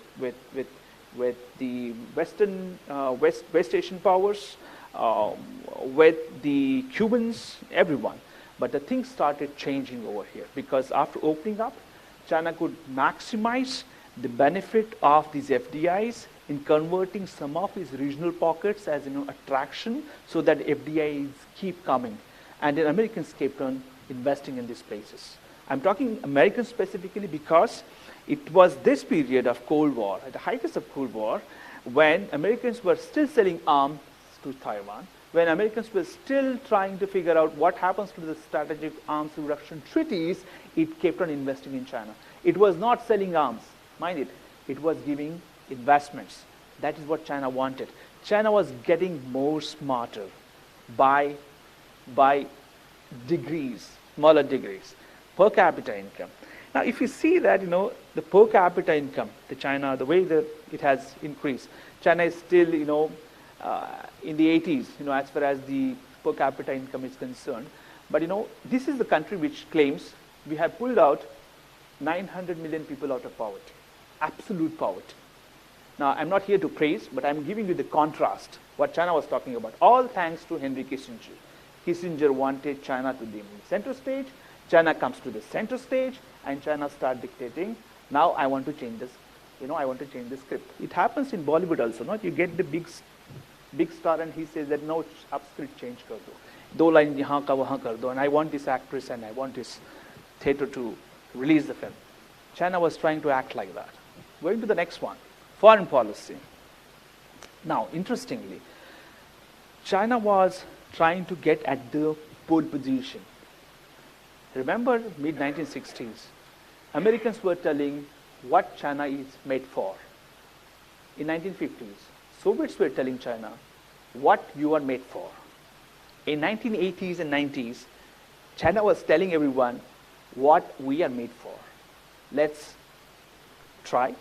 the Western West Asian powers, with the Cubans, everyone. But the things started changing over here because after opening up, China could maximize the benefit of these FDIs in converting some of its regional pockets as attraction, so that FDIs keep coming, and then Americans kept on investing in these places. I'm talking Americans specifically because it was this period of Cold War, at the height of Cold War, when Americans were still selling arms to Taiwan. when Americans were still trying to figure out what happens to the strategic arms reduction treaties, it kept on investing in China. It was not selling arms, mind it. It was giving investments. That is what China wanted. China was getting more smarter by degrees, smaller degrees, per capita income. Now, if you see that, the per capita income, the way that it has increased, China is still, in the 80s, as far as the per capita income is concerned. But, this is the country which claims we have pulled out 900 million people out of poverty, absolute poverty. Now, I'm not here to praise, but I'm giving you the contrast, what China was talking about, all thanks to Henry Kissinger. Kissinger wanted China to be in the center stage. China comes to the center stage, and China starts dictating, now I want to change this, I want to change the script. It happens in Bollywood also, no? You get the big star and he says that, no, up script change kar do. 2 lines yahan ka wahan kar do, and I want this actress and I want this theater to release the film. China was trying to act like that. Going to the next one, foreign policy. Now, interestingly, China was trying to get at the pole position. Remember mid-1960s, Americans were telling what China is made for. In 1950s, Soviets were telling China what you are made for. In 1980s and 90s, China was telling everyone what we are made for. Let's try.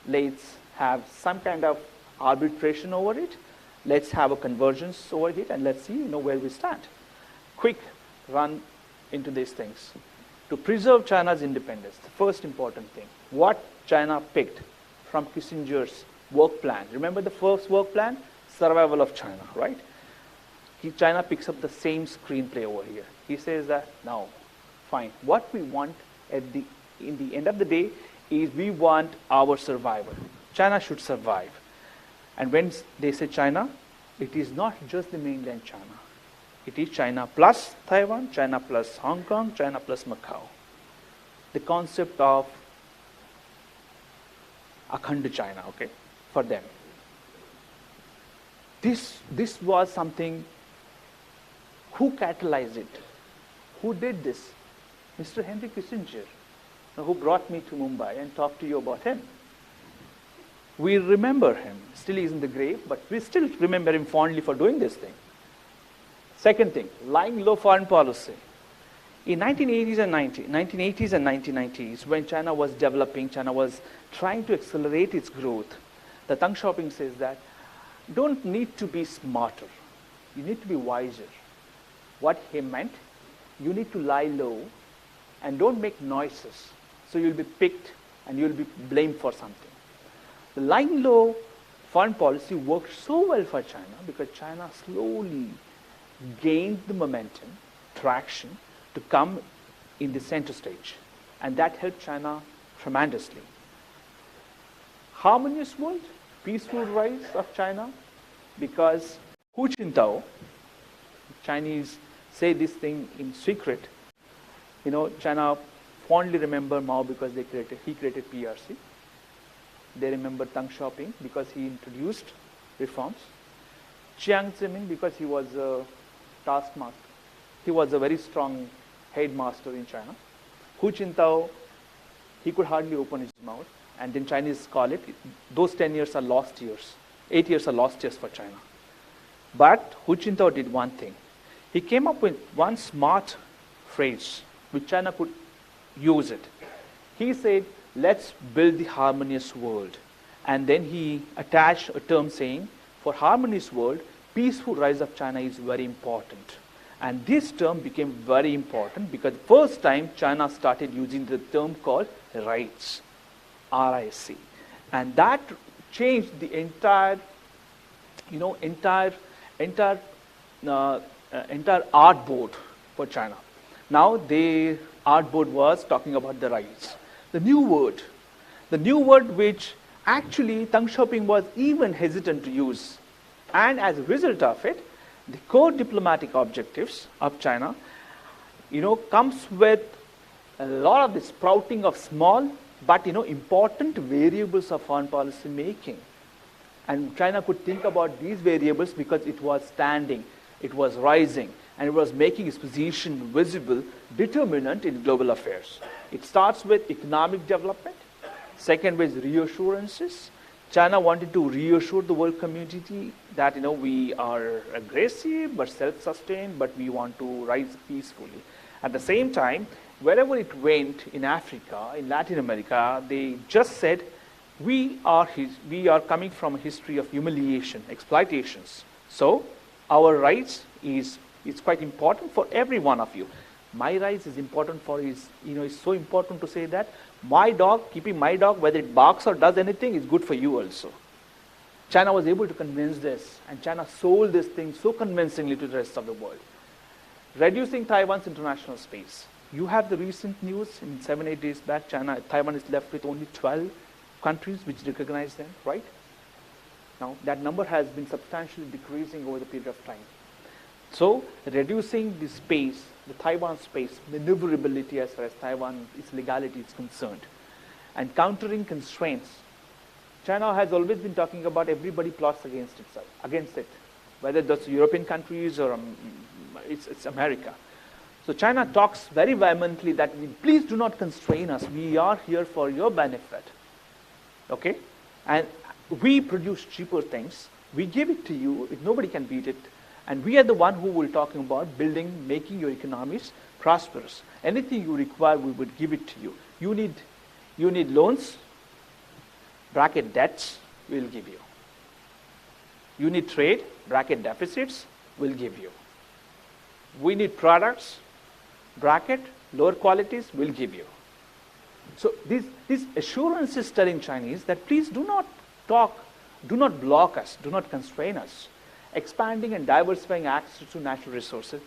Let's have some kind of arbitration over it. Let's have a convergence over it, and let's see where we stand. Quick run into these things. To preserve China's independence, the first important thing, what China picked from Kissinger's work plan. Remember the first work plan? Survival of China, right? China picks up the same screenplay over here. He says that, now, fine, what we want in the end of the day is we want our survival. China should survive. And when they say China, it is not just the mainland China. It is China plus Taiwan, China plus Hong Kong, China plus Macau. The concept of Akhand China, okay, for them. This was something, who catalyzed it? Who did this? Mr. Henry Kissinger, who brought me to Mumbai and talked to you about him. We remember him. Still he's in the grave, but we still remember him fondly for doing this thing. Second thing, lying low foreign policy. In 1980s and 1990s, when China was developing, China was trying to accelerate its growth, the Deng Xiaoping says that, don't need to be smarter. You need to be wiser. What he meant, you need to lie low and don't make noises. So you'll be picked and you'll be blamed for something. The lying low foreign policy worked so well for China because China slowly gained the momentum, traction, to come in the center stage. And that helped China tremendously. Harmonious world, peaceful rise of China, because Hu Jintao, Chinese say this thing in secret, China fondly remember Mao because he created PRC. They remember Deng Xiaoping because he introduced reforms. Jiang Zemin because he was a taskmaster. He was a very strong headmaster in China. Hu Jintao, he could hardly open his mouth. And then Chinese call it, those 10 years are lost years. 8 years are lost years for China. But Hu Jintao did one thing. He came up with one smart phrase which China could use it. He said, let's build the harmonious world. And then he attached a term saying, for harmonious world, peaceful rise of China is very important. And this term became very important because first time China started using the term called rights, RIC. And that changed the entire art board for China. Now the art board was talking about the rights. The new word which actually Deng Xiaoping was even hesitant to use. And as a result of it, the core diplomatic objectives of China, comes with a lot of the sprouting of small but important variables of foreign policy making. And China could think about these variables because it was standing. It was rising, and it was making its position visible, determinant in global affairs. It starts with economic development. Second was reassurances. China wanted to reassure the world community that we are aggressive but self-sustained, but we want to rise peacefully. At the same time, wherever it went in Africa, in Latin America, they just said, we are coming from a history of humiliation, exploitations. So our rights is quite important for every one of you. My rights is important for it's so important to say that keeping my dog, whether it barks or does anything, is good for you also. China was able to convince this, and China sold this thing so convincingly to the rest of the world. Reducing Taiwan's international space. You have the recent news in 7-8 days back, Taiwan is left with only 12 countries which recognize them, right? Now, that number has been substantially decreasing over the period of time. So, reducing the space, the Taiwan space, maneuverability as far as Taiwan, its legality is concerned, and countering constraints. China has always been talking about everybody plots against it, whether that's European countries or it's America. So China talks very vehemently that please do not constrain us. We are here for your benefit. Okay? And we produce cheaper things. We give it to you. Nobody can beat it. And we are the one who will talking about building, making your economies prosperous. Anything you require, we would give it to you. You need loans, bracket debts, we'll give you. You need trade, bracket deficits, we'll give you. We need products, bracket lower qualities, we'll give you. So these assurances telling Chinese that please do not block us, do not constrain us. Expanding and diversifying access to natural resources.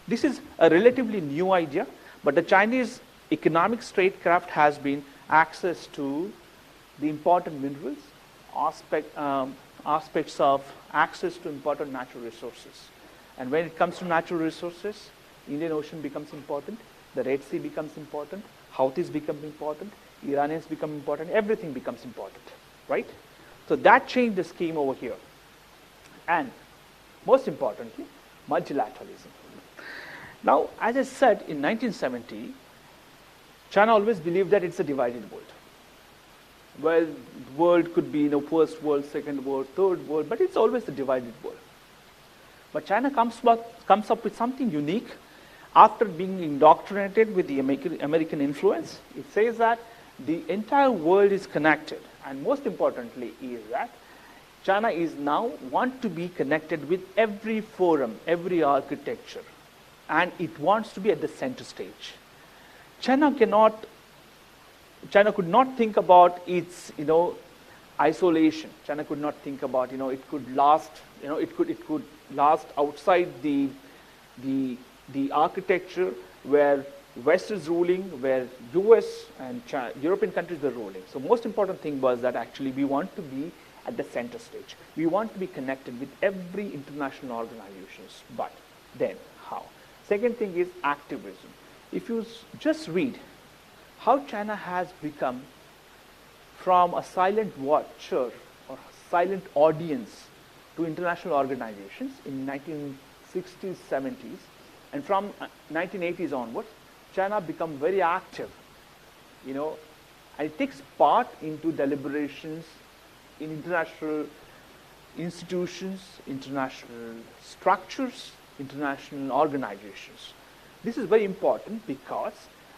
This is a relatively new idea, but the Chinese economic statecraft has been access to the important minerals, aspects of access to important natural resources. And when it comes to natural resources, Indian Ocean becomes important, the Red Sea becomes important, Houthis become important, Iranians become important, everything becomes important, right? So that changed the scheme over here. And most importantly, multilateralism. Now, as I said, in 1970, China always believed that it's a divided world. Well, the world could be first world, second world, third world, but it's always a divided world. But China comes up with something unique after being indoctrinated with the American influence. It says that the entire world is connected, and most importantly is that China is now want to be connected with every forum, every architecture, and it wants to be at the center stage. China could not think about its isolation. China could not think about it could last outside the architecture where West is ruling, where US and European countries were ruling. So most important thing was that actually we want to be at the center stage. We want to be connected with every international organizations. But then how? Second thing is activism. If you just read how China has become from a silent watcher or silent audience to international organizations in 1960s, 70s, and from 1980s onwards, China become very active, and it takes part into deliberations in international institutions, international structures, international organizations. This is very important because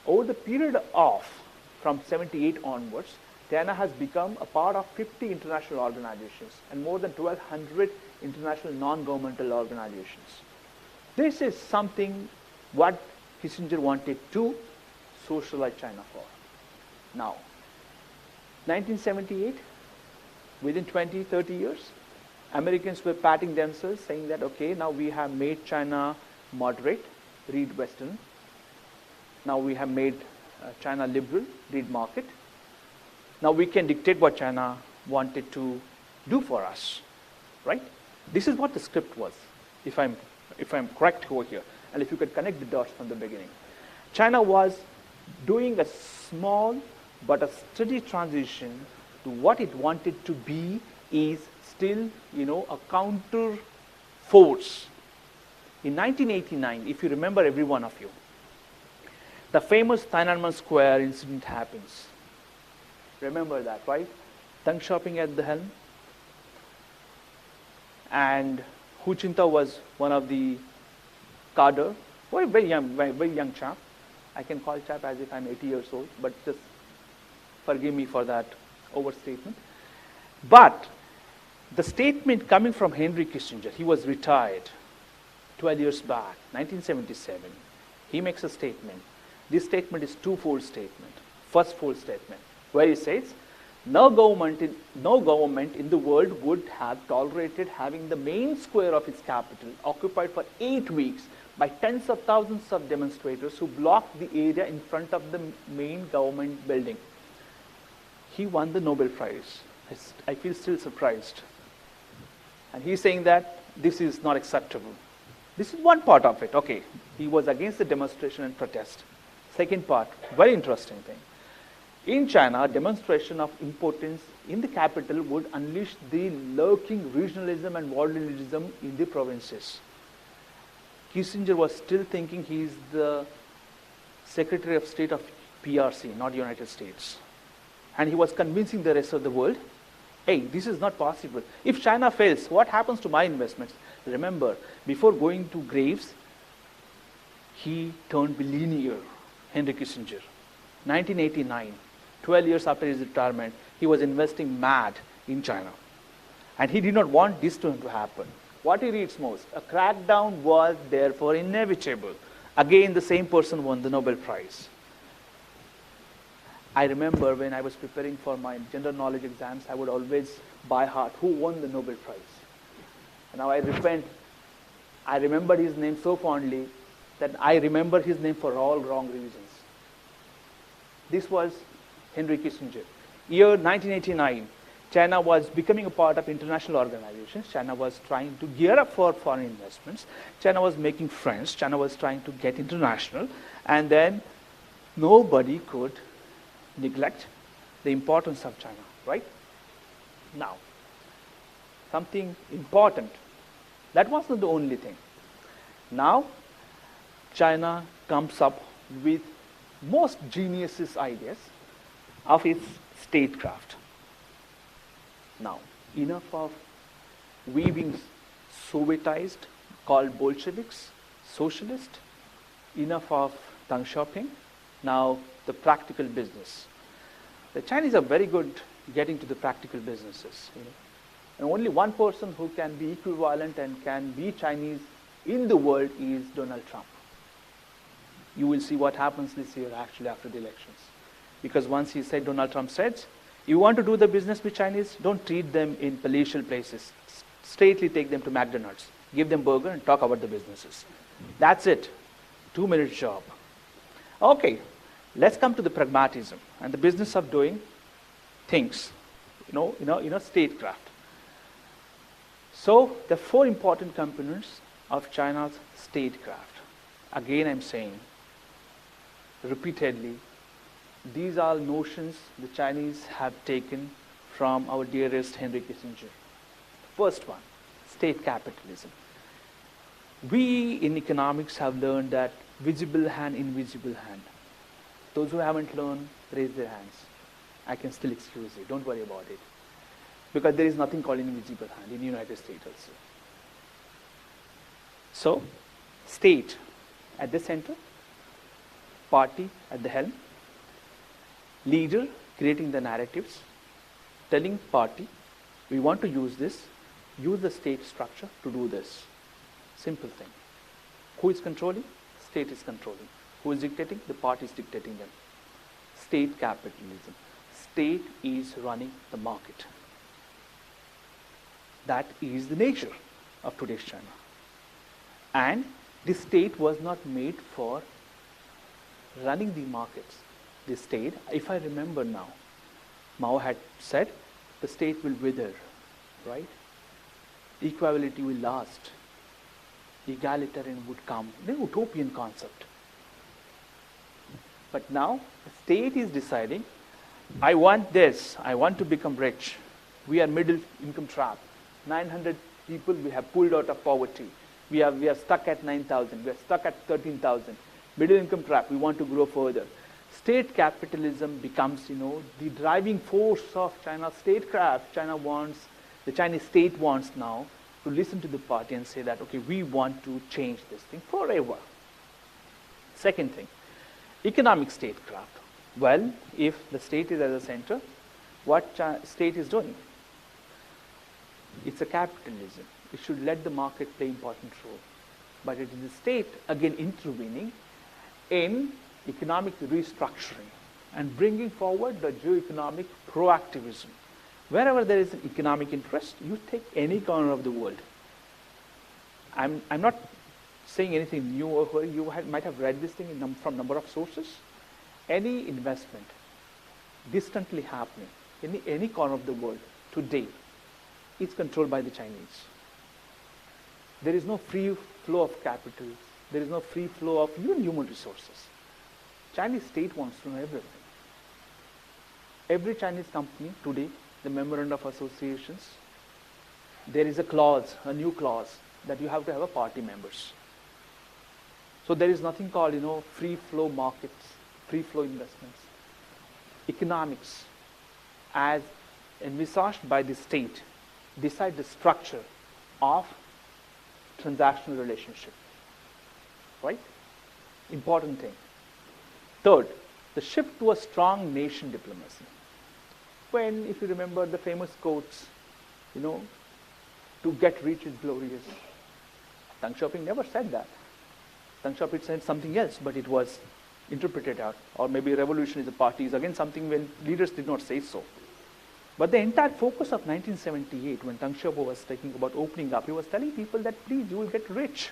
over the period of from 78 onwards, China has become a part of 50 international organizations and more than 1,200 international non-governmental organizations. This is something what Kissinger wanted to socialize China for. Now, 1978, within 20, 30 years, Americans were patting themselves saying that, okay, now we have made China moderate, read Western. Now we have made China liberal, read market. Now we can dictate what China wanted to do for us, right? This is what the script was, if I'm correct over here, and if you could connect the dots from the beginning. China was doing a small but a steady transition to what it wanted to be is still, a counter force In 1989, if you remember, every one of you, the famous Tiananmen Square incident happens. Remember that, right? Deng Xiaoping at the helm. And Hu Jintao was one of the cadre, very young chap. I can call chap as if I'm 80 years old, but just forgive me for that overstatement. But the statement coming from Henry Kissinger, he was retired 12 years back, 1977. He makes a statement. This statement is two-fold statement. First fold statement, where he says, no government in the world would have tolerated having the main square of its capital occupied for 8 weeks by tens of thousands of demonstrators who blocked the area in front of the main government building. He won the Nobel Prize. I feel still surprised. And he's saying that this is not acceptable. This is one part of it. Okay, he was against the demonstration and protest. Second part, very interesting thing. In China, demonstration of importance in the capital would unleash the lurking regionalism and worldliness in the provinces. Kissinger was still thinking he is the Secretary of State of PRC, not United States. And he was convincing the rest of the world, hey, this is not possible. If China fails, what happens to my investments? Remember, before going to graves, he turned billionaire, Henry Kissinger. 1989, 12 years after his retirement, he was investing mad in China. And he did not want this to happen. What he reads most, a crackdown was therefore inevitable. Again, the same person won the Nobel Prize. I remember when I was preparing for my general knowledge exams, I would always by heart who won the Nobel Prize. And now I repent. I remembered his name so fondly that I remember his name for all wrong reasons. This was Henry Kissinger. Year 1989, China was becoming a part of international organizations. China was trying to gear up for foreign investments. China was making friends. China was trying to get international. And then nobody could neglect the importance of China, right? Now, something important. That wasn't the only thing. Now, China comes up with most genius ideas of its statecraft. Now, enough of weaving Sovietized, called Bolsheviks, socialist, enough of Deng Xiaoping, now the practical business. The Chinese are very good getting to the practical businesses. And only one person who can be equivalent and can be Chinese in the world is Donald Trump. You will see what happens this year actually after the elections. Because once he said, Donald Trump said, you want to do the business with Chinese, don't treat them in palatial places. Straightly take them to McDonald's. Give them burger and talk about the businesses. That's it. 2-minute job. Okay, let's come to the pragmatism and the business of doing things, statecraft. So, the 4 important components of China's statecraft. Again, I'm saying repeatedly, these are notions the Chinese have taken from our dearest Henry Kissinger. First one, state capitalism. We in economics have learned that visible hand, invisible hand. Those who haven't learned, raise their hands. I can still excuse it, don't worry about it. Because there is nothing called invisible hand in the United States also. So, state at the center, party at the helm, leader creating the narratives, telling party, we want to use this, use the state structure to do this. Simple thing. Who is controlling? State is controlling. Who is dictating? The party is dictating them. State capitalism. State is running the market. That is the nature of today's China. And the state was not made for running the markets. The state, if I remember now, Mao had said, the state will wither, right? Equality will last. Egalitarian would come. The utopian concept. But now, the state is deciding, I want this, I want to become rich. We are middle income trap. 900 people we have pulled out of poverty. We are stuck at 9,000. We are stuck at 13,000. Middle income trap. We want to grow further. State capitalism becomes, the driving force of China's statecraft. The Chinese state wants now to listen to the party and say that, okay, we want to change this thing forever. Second thing, economic statecraft. Well, if the state is at the center, what state is doing? It's a capitalism. It should let the market play important role. But it is the state, again, intervening in economic restructuring and bringing forward the geo-economic proactivism. Wherever there is an economic interest, you take any corner of the world. I'm not saying anything new over here. You might have read this thing from a number of sources. Any investment distantly happening in any corner of the world today is controlled by the Chinese. There is no free flow of capital. There is no free flow of even human resources. Chinese state wants to know everything. Every Chinese company today, the memorandum of associations, there is a clause, a new clause, that you have to have a party members. So there is nothing called, free flow markets, free flow investments. Economics, as envisaged by the state, decide the structure of transactional relationship. Right? Important thing. Third, the shift to a strong nation diplomacy. When, if you remember the famous quotes, to get rich is glorious. Deng Xiaoping never said that. Deng Xiaoping said something else, but it was interpreted out. Or maybe revolution is a party is again something when leaders did not say so. But the entire focus of 1978, when Deng Xiaoping was talking about opening up, he was telling people that please, you will get rich.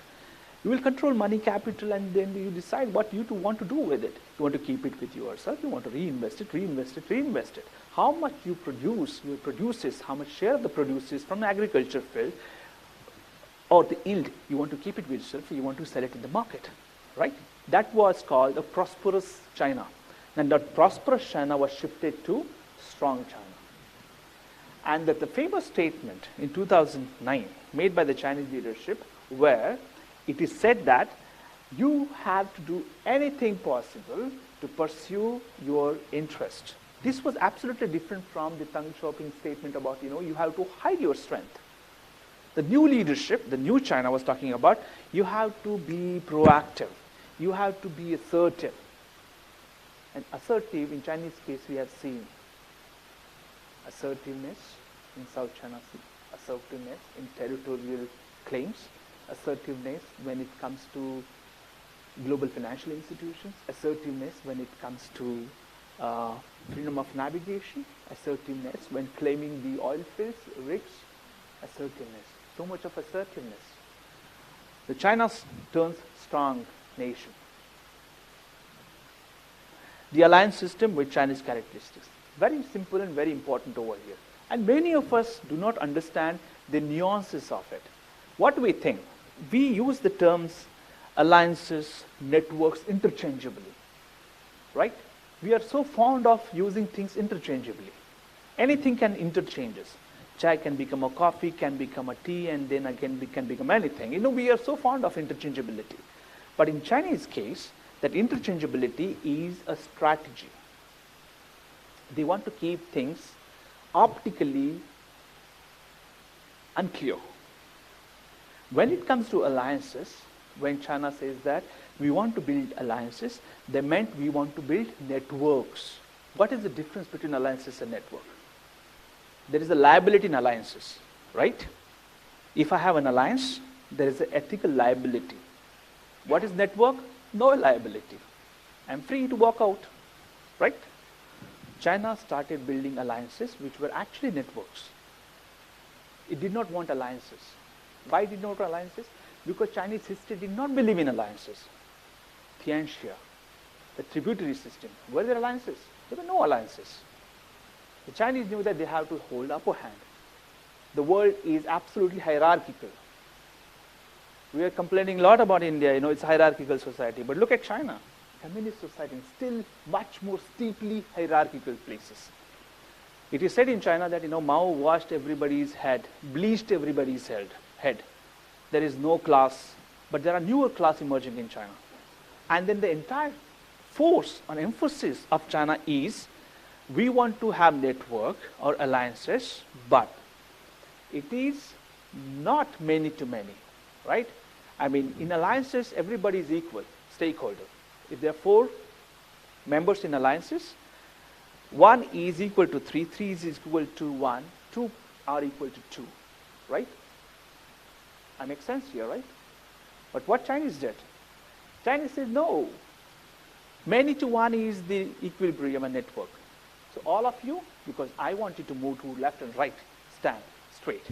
You will control money, capital, and then you decide what you want to do with it. You want to keep it with yourself, you want to reinvest it. How much you produce, your produces, how much share of the produces from the agriculture field, or the yield, you want to keep it with yourself, you want to sell it in the market, right? That was called a prosperous China. And that prosperous China was shifted to strong China. And that the famous statement in 2009 made by the Chinese leadership, where it is said that you have to do anything possible to pursue your interest. This was absolutely different from the Deng Xiaoping statement about, you have to hide your strength. The new leadership, the new China was talking about, you have to be proactive. You have to be assertive. And assertive, in Chinese case, we have seen assertiveness in South China Sea, assertiveness in territorial claims, assertiveness when it comes to global financial institutions, assertiveness when it comes to freedom of navigation, assertiveness when claiming the oil fields, rigs, assertiveness. So much of assertiveness. The China turns strong nation. The alliance system with Chinese characteristics. Very simple and very important over here. And many of us do not understand the nuances of it. What do we think? We use the terms alliances, networks interchangeably, right? We are so fond of using things interchangeably. Anything can interchanges. Chai can become a coffee, can become a tea, and then again can become anything. We are so fond of interchangeability. But in Chinese case, that interchangeability is a strategy. They want to keep things optically unclear. When it comes to alliances, when China says that we want to build alliances, they meant we want to build networks. What is the difference between alliances and network? There is a liability in alliances, right? If I have an alliance, there is an ethical liability. What is network? No liability. I'm free to walk out, right? China started building alliances which were actually networks. It did not want alliances. Why did not want alliances? Because Chinese history did not believe in alliances. Tianxia, the tributary system, were there alliances? There were no alliances. The Chinese knew that they have to hold upper hand. The world is absolutely hierarchical. We are complaining a lot about India, it's a hierarchical society. But look at China, communist society, still much more steeply hierarchical places. It is said in China that Mao washed everybody's head, bleached everybody's head. there is no class, but there are newer class emerging in China. And then the entire force or emphasis of China is we want to have network or alliances, but it is not many to many, right? I mean, in alliances, everybody is equal, stakeholder. If there are 4 members in alliances, 1 is equal to 3, 3 is equal to 1, 2 are equal to 2, right? That makes sense here, right? But what Chinese did? Chinese said, no, many to 1 is the equilibrium and network. So all of you, because I want you to move to left and right, stand straight.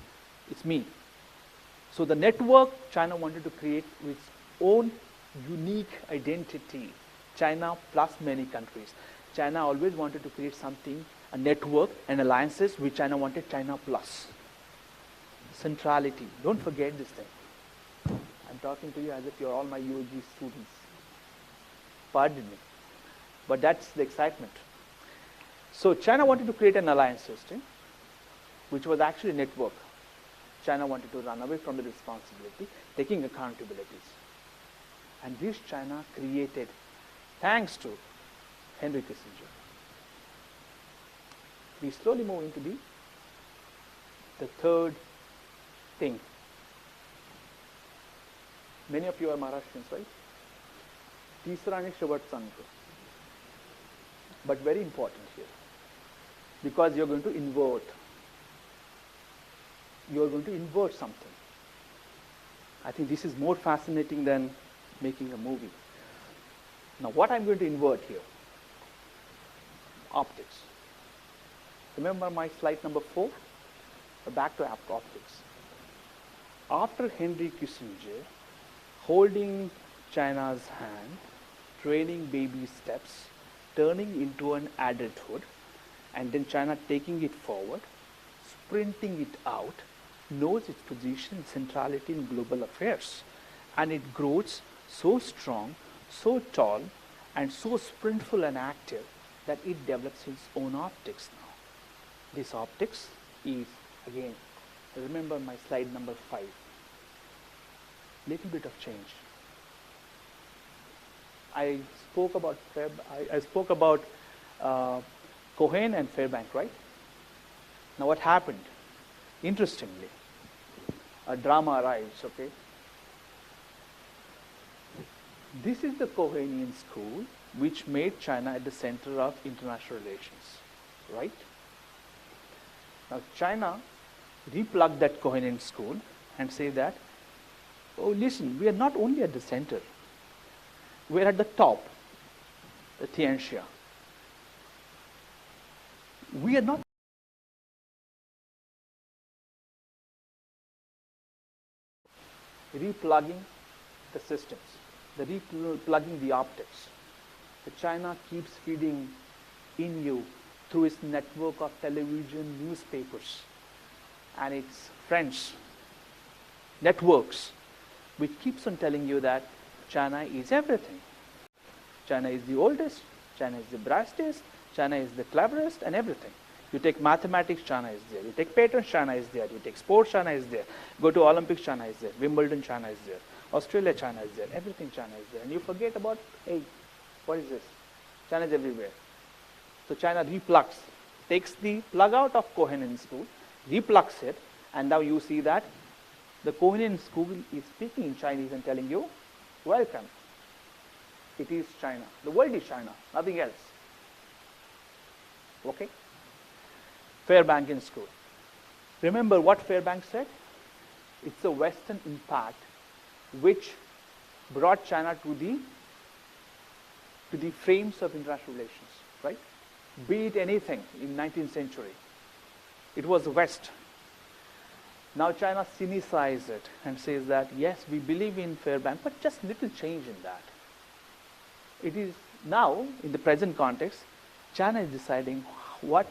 It's me. So the network China wanted to create its own unique identity. China plus many countries. China always wanted to create something, a network and alliances which China wanted China plus. Centrality. Don't forget this thing. I'm talking to you as if you're all my UOG students. Pardon me. But that's the excitement. So China wanted to create an alliance system, which was actually a network. China wanted to run away from the responsibility, taking accountabilities. And this China created, thanks to Henry Kissinger. We slowly move into the third thing. Many of you are Maharashtrians, right? तीसरा आणि शेवटचा अंक. But very important here. Because you're going to invert. You're going to invert something. I think this is more fascinating than making a movie. Now what I'm going to invert here? Optics. Remember my slide number 4? Back to optics. After Henry Kissinger holding China's hand, trailing baby steps, turning into an adulthood, and then China taking it forward, sprinting it out, knows its position and centrality in global affairs. And it grows so strong, so tall, and so sprintful and active that it develops its own optics now. This optics is, again, remember my slide number 5. Little bit of change. I spoke about Cohen and Fairbank, right? Now what happened? Interestingly, a drama arrives, okay? This is the Cohenian school which made China at the center of international relations, right? Now China replugged that Cohenian school and say that, oh listen, we are not only at the center, we are at the top, the Tianxia. We are not replugging the systems, the replugging the optics. The China keeps feeding in you through its network of television, newspapers, and its friends, networks, which keeps on telling you that China is everything. China is the oldest, China is the brightest, China is the cleverest, and everything. You take mathematics, China is there. You take patents, China is there. You take sports, China is there. Go to Olympics, China is there. Wimbledon, China is there. Australia, China is there. Everything, China is there. And you forget about, hey, what is this? China is everywhere. So China replugs, takes the plug out of Cohenian school, replugs it, and now you see that the Cohenian school is speaking in Chinese and telling you, welcome. It is China. The world is China, nothing else. Okay? Fairbank school. Remember what Fairbank said? It's a Western impact which brought China to the frames of international relations, right? Be it anything in 19th century. It was the West. Now China cynicizes it and says that, yes, we believe in Fairbank, but just little change in that. It is now, in the present context, China is deciding what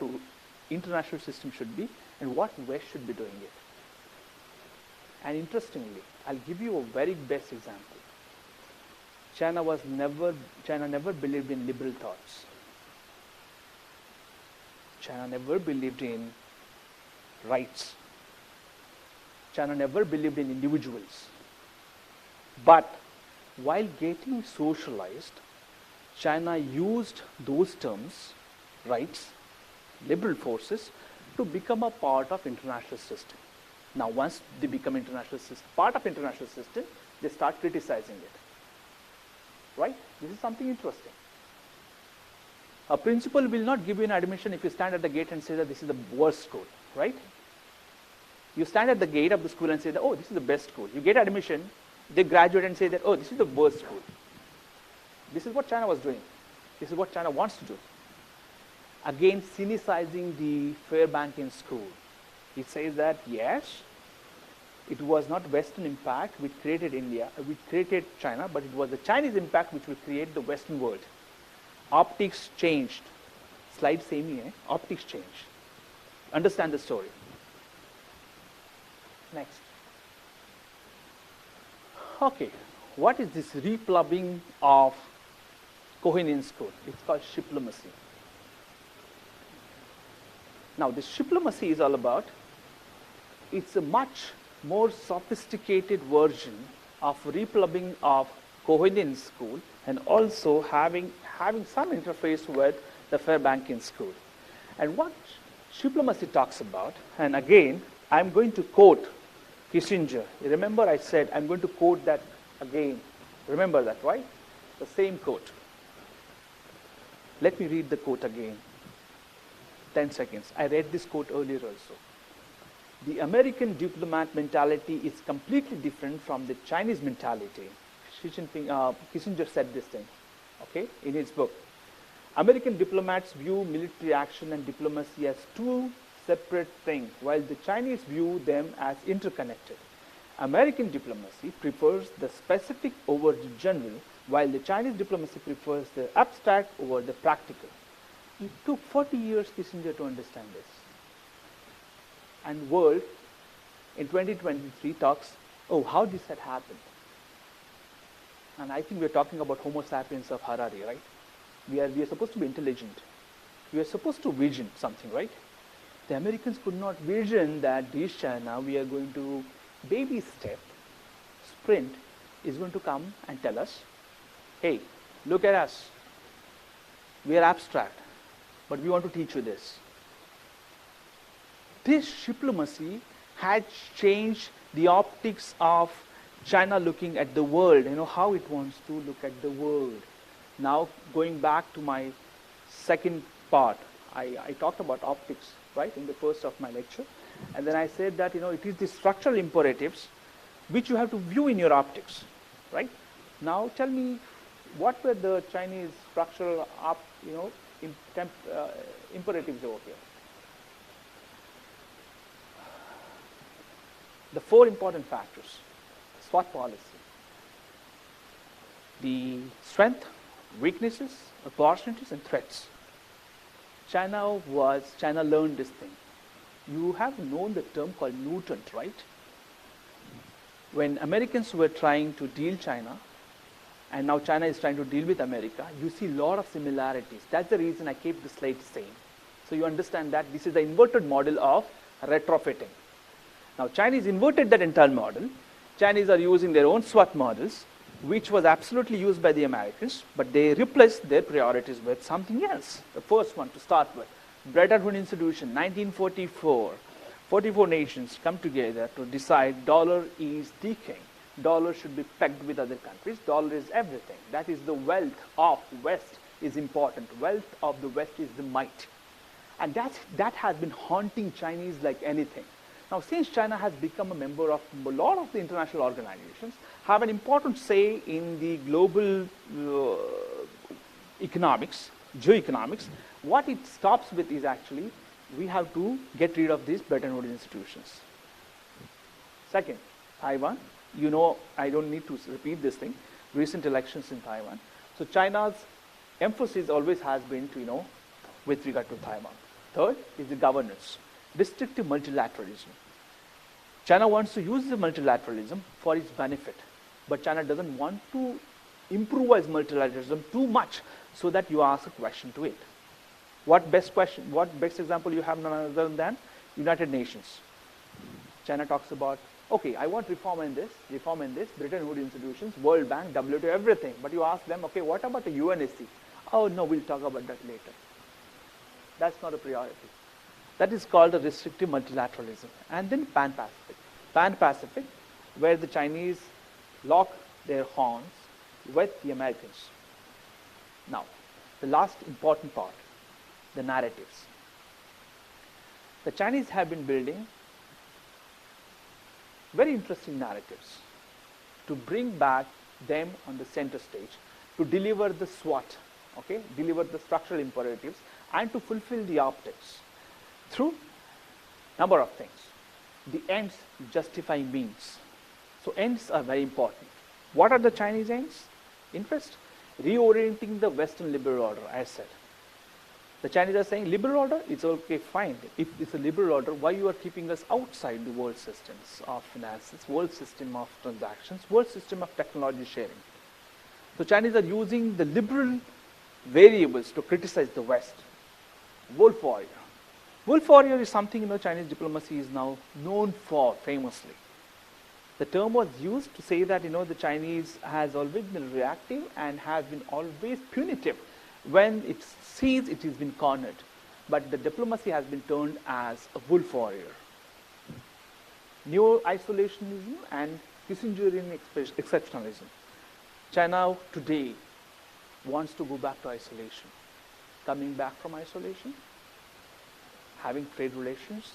international system should be and what West should be doing it. And interestingly, I'll give you a very best example. China never believed in liberal thoughts. China never believed in rights. China never believed in individuals. But while getting socialized, China used those terms, rights, liberal forces, to become a part of international system. Now, once they become part of international system, they start criticizing it. Right? This is something interesting. A principal will not give you an admission if you stand at the gate and say that this is the worst school, right? You stand at the gate of the school and say that, oh, this is the best school. You get admission, they graduate and say that, oh, this is the worst school. This is what China was doing. This is what China wants to do. Again, cynicizing the Fairbankian school. It says that, yes, it was not Western impact which created which created China, but it was the Chinese impact which will create the Western world. Optics changed. Slide same here. Optics changed. Understand the story. Next. Okay, what is this replumbing of Kohinian school? It's called diplomacy. Now, this diplomacy is all about, it's a much more sophisticated version of replumbing of Kohinian school and also having some interface with the Fairbankian school. And what diplomacy talks about, and again, I'm going to quote Kissinger. You remember I said I'm going to quote that again. Remember that, right? The same quote. Let me read the quote again. 10 seconds. I read this quote earlier also. The American diplomat mentality is completely different from the Chinese mentality. Kissinger said this thing, okay, in his book. American diplomats view military action and diplomacy as two separate things, while the Chinese view them as interconnected. American diplomacy prefers the specific over the general, while the Chinese diplomacy prefers the abstract over the practical. It took 40 years, Kissinger, to understand this. And world in 2023 talks, oh, how this had happened. And I think we're talking about Homo sapiens of Harari, right? We are supposed to be intelligent. We are supposed to vision something, right? The Americans could not vision that this China, we are going to baby step, sprint, is going to come and tell us, hey, look at us. We are abstract, but we want to teach you this. This diplomacy had changed the optics of China looking at the world, how it wants to look at the world. Now, going back to my second part, I talked about optics, right, in the first of my lecture. And then I said that, it is the structural imperatives which you have to view in your optics, right? Now, tell me, what were the Chinese structural, imperatives over here? The four important factors, SWOT policy. The strength, weaknesses, opportunities, and threats. China learned this thing. You have known the term called mutant, right? When Americans were trying to deal China, and now China is trying to deal with America, you see a lot of similarities. That's the reason I keep the slide same. So you understand that this is the inverted model of retrofitting. Now Chinese inverted that entire model. Chinese are using their own SWOT models, which was absolutely used by the Americans, but they replaced their priorities with something else. The first one to start with, Bretton Woods Institution, 1944. 44 nations come together to decide dollar is decaying. Dollar should be pegged with other countries. Dollar is everything. That is the wealth of West is important. Wealth of the West is the might. And that has been haunting Chinese like anything. Now, since China has become a member of a lot of the international organizations, have an important say in the global economics, geoeconomics, what it stops with is actually, we have to get rid of these Bretton Woods institutions. Second, Taiwan. I don't need to repeat this thing. Recent elections in Taiwan. So China's emphasis always has been to, with regard to Taiwan. Third is the governance. Restrictive multilateralism. China wants to use the multilateralism for its benefit, but China doesn't want to improvise multilateralism too much so that you ask a question to it. What best example you have none other than United Nations? China talks about Okay, I want reform in this, Bretton Woods institutions, World Bank, WTO, everything. But you ask them, okay, what about the UNSC? Oh, no, we'll talk about that later. That's not a priority. That is called a restrictive multilateralism. And then Pan-Pacific. Pan-Pacific, where the Chinese lock their horns with the Americans. Now, the last important part, the narratives. The Chinese have been building very interesting narratives to bring back them on the center stage, to deliver the SWOT, okay, deliver the structural imperatives, and to fulfill the optics through number of things. The ends justify means. So ends are very important. What are the Chinese ends? First, reorienting the Western liberal order, as said. The Chinese are saying liberal order, it's okay, fine. If it's a liberal order, why you are keeping us outside the world systems of finances, world system of transactions, world system of technology sharing? So Chinese are using the liberal variables to criticize the West. Wolf warrior. Wolf warrior is something Chinese diplomacy is now known for famously. The term was used to say that the Chinese has always been reactive and has been always punitive when it sees it has been cornered. But the diplomacy has been turned as a wolf warrior. Neo-isolationism and Kissingerian exceptionalism. China today wants to go back to isolation. Coming back from isolation, having trade relations,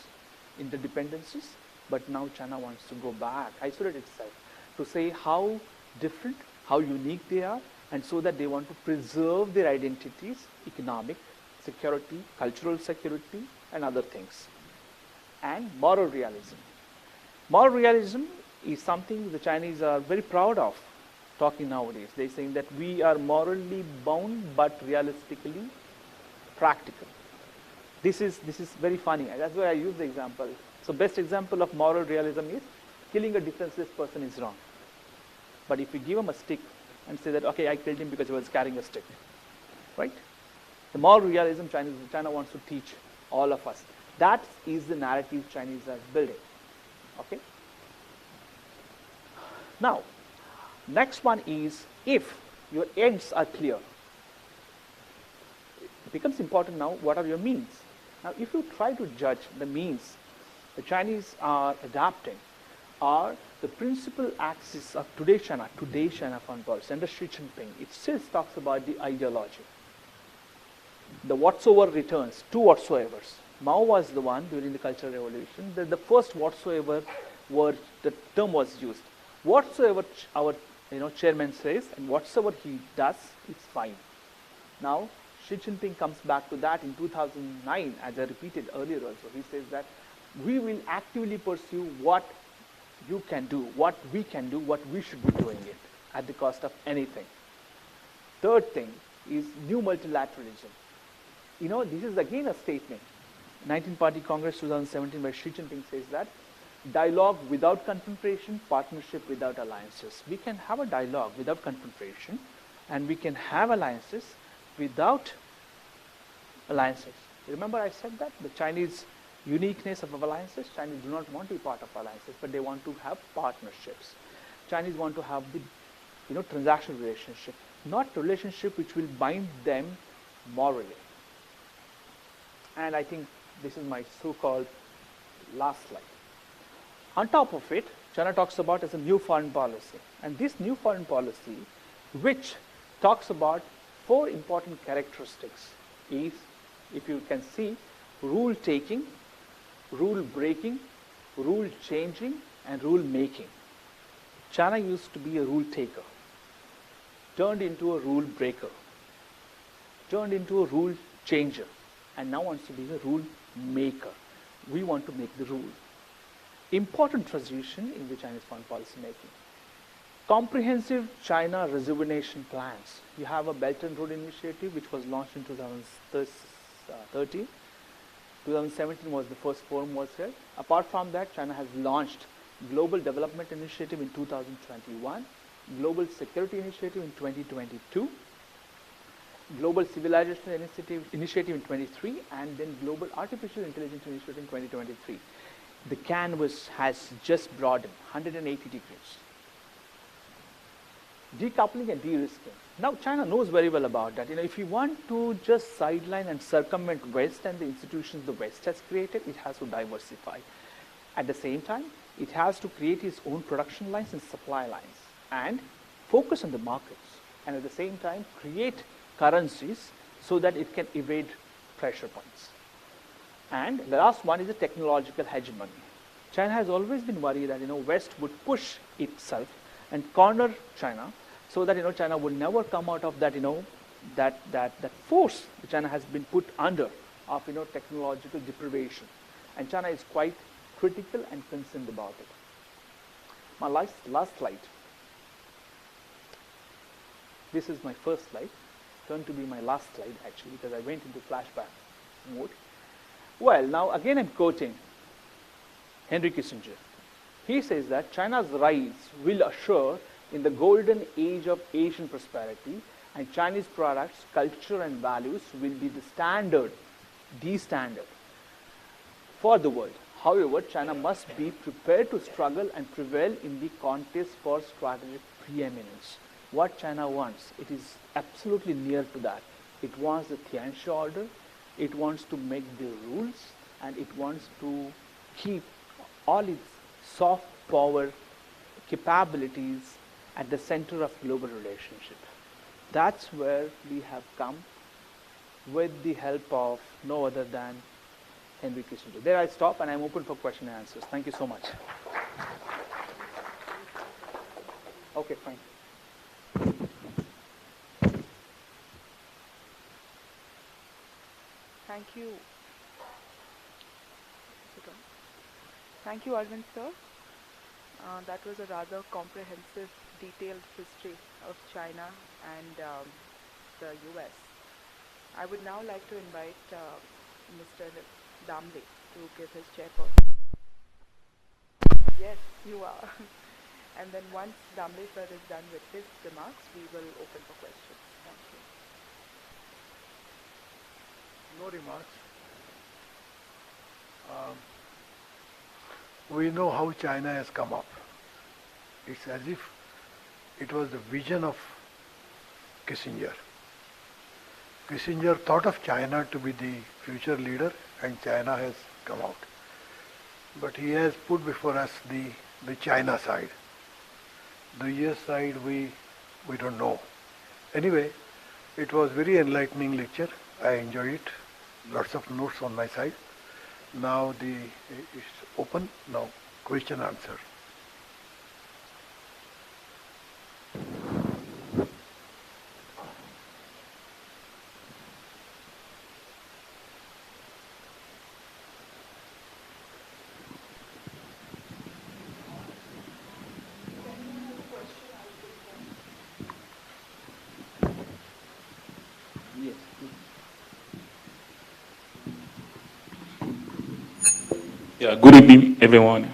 interdependencies, but now China wants to go back, isolate itself, to say how different, how unique they are, and so that they want to preserve their identities, economic security, cultural security, and other things. And moral realism. Moral realism is something the Chinese are very proud of talking nowadays. They're saying that we are morally bound, but realistically practical. This is very funny. That's why I use the example. So best example of moral realism is killing a defenseless person is wrong. But if you give him a stick and say that, okay, I killed him because he was carrying a stick, right? The moral realism China wants to teach all of us. That is the narrative Chinese are building, okay? Now, next one is if your ends are clear. It becomes important now, what are your means? Now, if you try to judge the means the Chinese are adapting are the principal axis of today's China foreign policy. Under Xi Jinping, it still talks about the ideology. The whatsoever returns, two whatsoevers. Mao was the one during the Cultural Revolution, the first whatsoever word, the term was used. Whatsoever our chairman says and whatsoever he does, it's fine. Now, Xi Jinping comes back to that in 2009, as I repeated earlier also. He says that we will actively pursue what you can do, what we can do, what we should be doing it at the cost of anything. Third thing is new multilateralism. This is again a statement. 19th Party Congress 2017 where Xi Jinping says that dialogue without confrontation, partnership without alliances. We can have a dialogue without confrontation and we can have alliances without alliances. Remember I said that? The Chinese uniqueness of alliances, Chinese do not want to be part of alliances, but they want to have partnerships. Chinese want to have the transactional relationship, not relationship which will bind them morally. And I think this is my so-called last slide. On top of it, China talks about as a new foreign policy. And this new foreign policy, which talks about 4 important characteristics, is, if you can see, rule taking, rule breaking, rule changing, and rule making. China used to be a rule taker, turned into a rule breaker, turned into a rule changer, and now wants to be a rule maker. We want to make the rule. Important transition in the Chinese foreign policy making. Comprehensive China rejuvenation plans. You have a Belt and Road Initiative which was launched in 2013. 2017 was the first forum was held. Apart from that, China has launched Global Development Initiative in 2021, Global Security Initiative in 2022, Global Civilization Initiative in 23, and then Global Artificial Intelligence Initiative in 2023. the canvas has just broadened 180 degrees. Decoupling and de-risking. Now, China knows very well about that. If you want to just sideline and circumvent West and the institutions the West has created, it has to diversify. At the same time, it has to create its own production lines and supply lines and focus on the markets. And at the same time, create currencies so that it can evade pressure points. And the last one is the technological hegemony. China has always been worried that West would push itself and corner China, so that China would never come out of that that force that China has been put under of technological deprivation, and China is quite critical and concerned about it. My last slide. This is my first slide. Turned to be my last slide actually, because I went into flashback mode. Well, now again I'm quoting Henry Kissinger. He says that China's rise will assure in the golden age of Asian prosperity, and Chinese products, culture and values will be the standard for the world. However, China must be prepared to struggle and prevail in the contest for strategic preeminence. What China wants, it is absolutely near to that. It wants the Tianxi order, it wants to make the rules, and it wants to keep all its soft power capabilities at the center of global relationship. That's where we have come with the help of no other than Henry Kissinger. There I stop, and I'm open for question and answers. Thank you so much. Okay, fine. Thank you. Thank you, Aravind sir. That was a rather comprehensive, detailed history of China and the US. I would now like to invite Mr. Damle to give his chairperson. Yes, you are. And then once Damle sir is done with his remarks, we will open for questions. Thank you. No remarks. We know how China has come up. It's as if it was the vision of Kissinger. Kissinger thought of China to be the future leader, and China has come out. But he has put before us the China side. The US side we don't know. Anyway, it was very enlightening lecture. I enjoyed it. Lots of notes on my side. Now it's open. Now question answer. Yes. Yeah, good evening, everyone.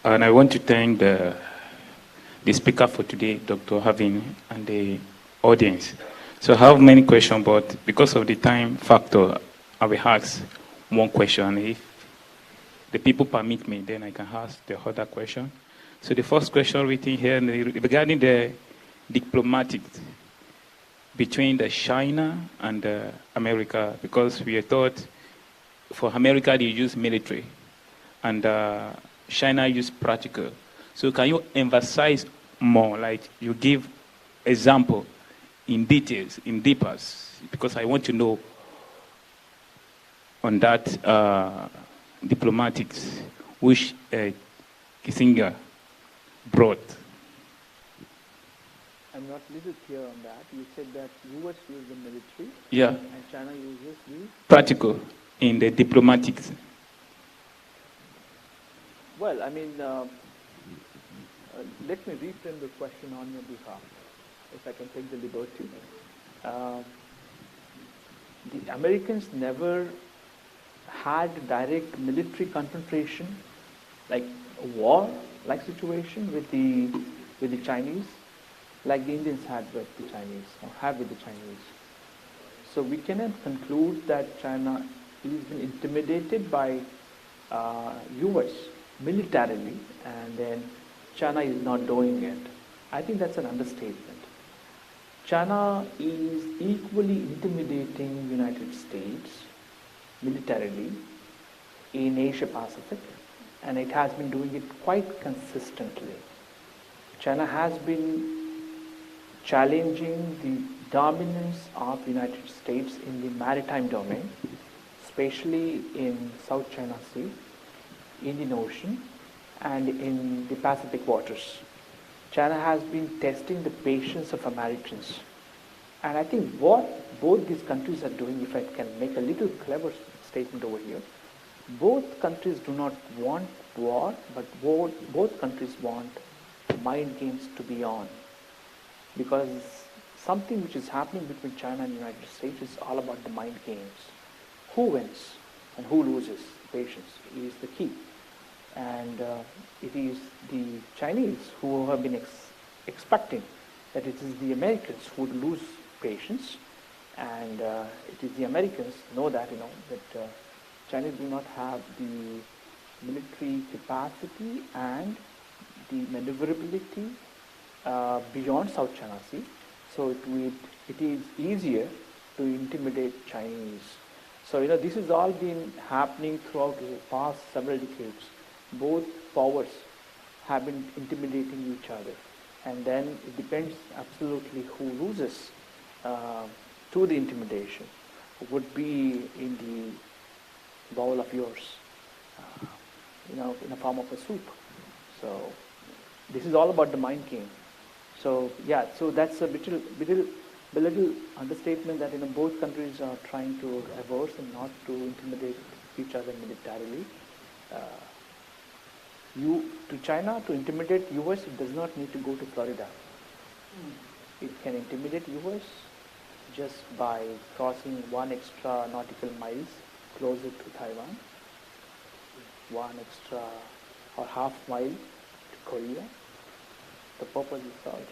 And I want to thank the speaker for today, Dr. Aravind, and the audience. So I have many questions, but because of the time factor, I will ask one question. If the people permit me, then I can ask the other question. So the first question written here regarding the diplomatics between the China and America, because we thought for America they use military and China use practical. So can you emphasize more, like you give example in details, in deepers, because I want to know on that diplomatics which Kissinger brought. I'm not little clear on that. You said that US uses the military, Yeah, and China uses the... practical in the diplomatics. Well, I mean, let me reframe the question on your behalf, if I can take the liberty. The Americans never had direct military confrontation, like a war-like situation with the Chinese, like the Indians had with the Chinese, or have with the Chinese. So we cannot conclude that China has been intimidated by US militarily, and then China is not doing it. I think that's an understatement. China is equally intimidating United States militarily in Asia Pacific, and it has been doing it quite consistently. China has been challenging the dominance of the United States in the maritime domain, especially in South China Sea, Indian Ocean, and in the Pacific waters. China has been testing the patience of Americans. And I think what both these countries are doing, if I can make a little clever statement over here, both countries do not want war, but both countries want mind games to be on. Because something which is happening between China and the United States is all about the mind games. Who wins and who loses? Patience is the key. And it is the Chinese who have been expecting that it is the Americans who would lose patience, and it is the Americans know that that Chinese do not have the military capacity and the maneuverability beyond South China Sea, so it is easier to intimidate Chinese. So this has all been happening throughout the past several decades. Both powers have been intimidating each other, and then it depends absolutely who loses to the intimidation would be in the bowl of yours, in a form of a soup. So this is all about the mind game. So yeah, so that's a little understatement that both countries are trying to averse and not to intimidate each other militarily. To China to intimidate US, it does not need to go to Florida. It can intimidate US just by crossing one extra nautical miles closer to Taiwan, one extra or half mile to Korea. The purpose is solved.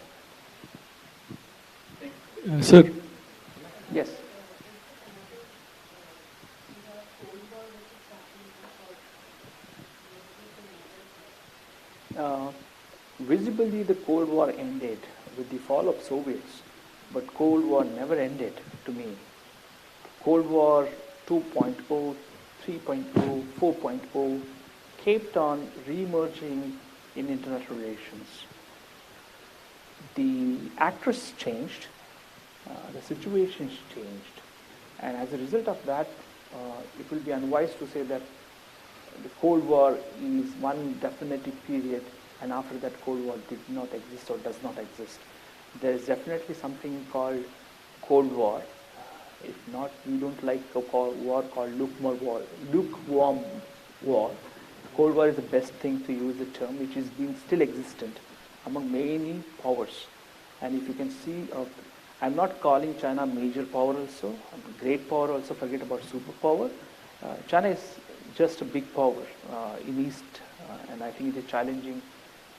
Sir, Yes. Visibly, the Cold War ended with the fall of Soviets, but Cold War never ended to me. Cold War 2.0, 3.0, 4.0 kept on re-emerging in international relations. The actors changed, the situations changed, and as a result of that, it will be unwise to say that the Cold War is one definitive period, and after that Cold War did not exist or does not exist. There is definitely something called Cold War. If not, we don't like a war called lukewarm war. Cold War is the best thing to use the term, which is being still existent among many powers. And if you can see, I'm not calling China major power also, great power also, forget about superpower. China is just a big power in East, and I think it is challenging.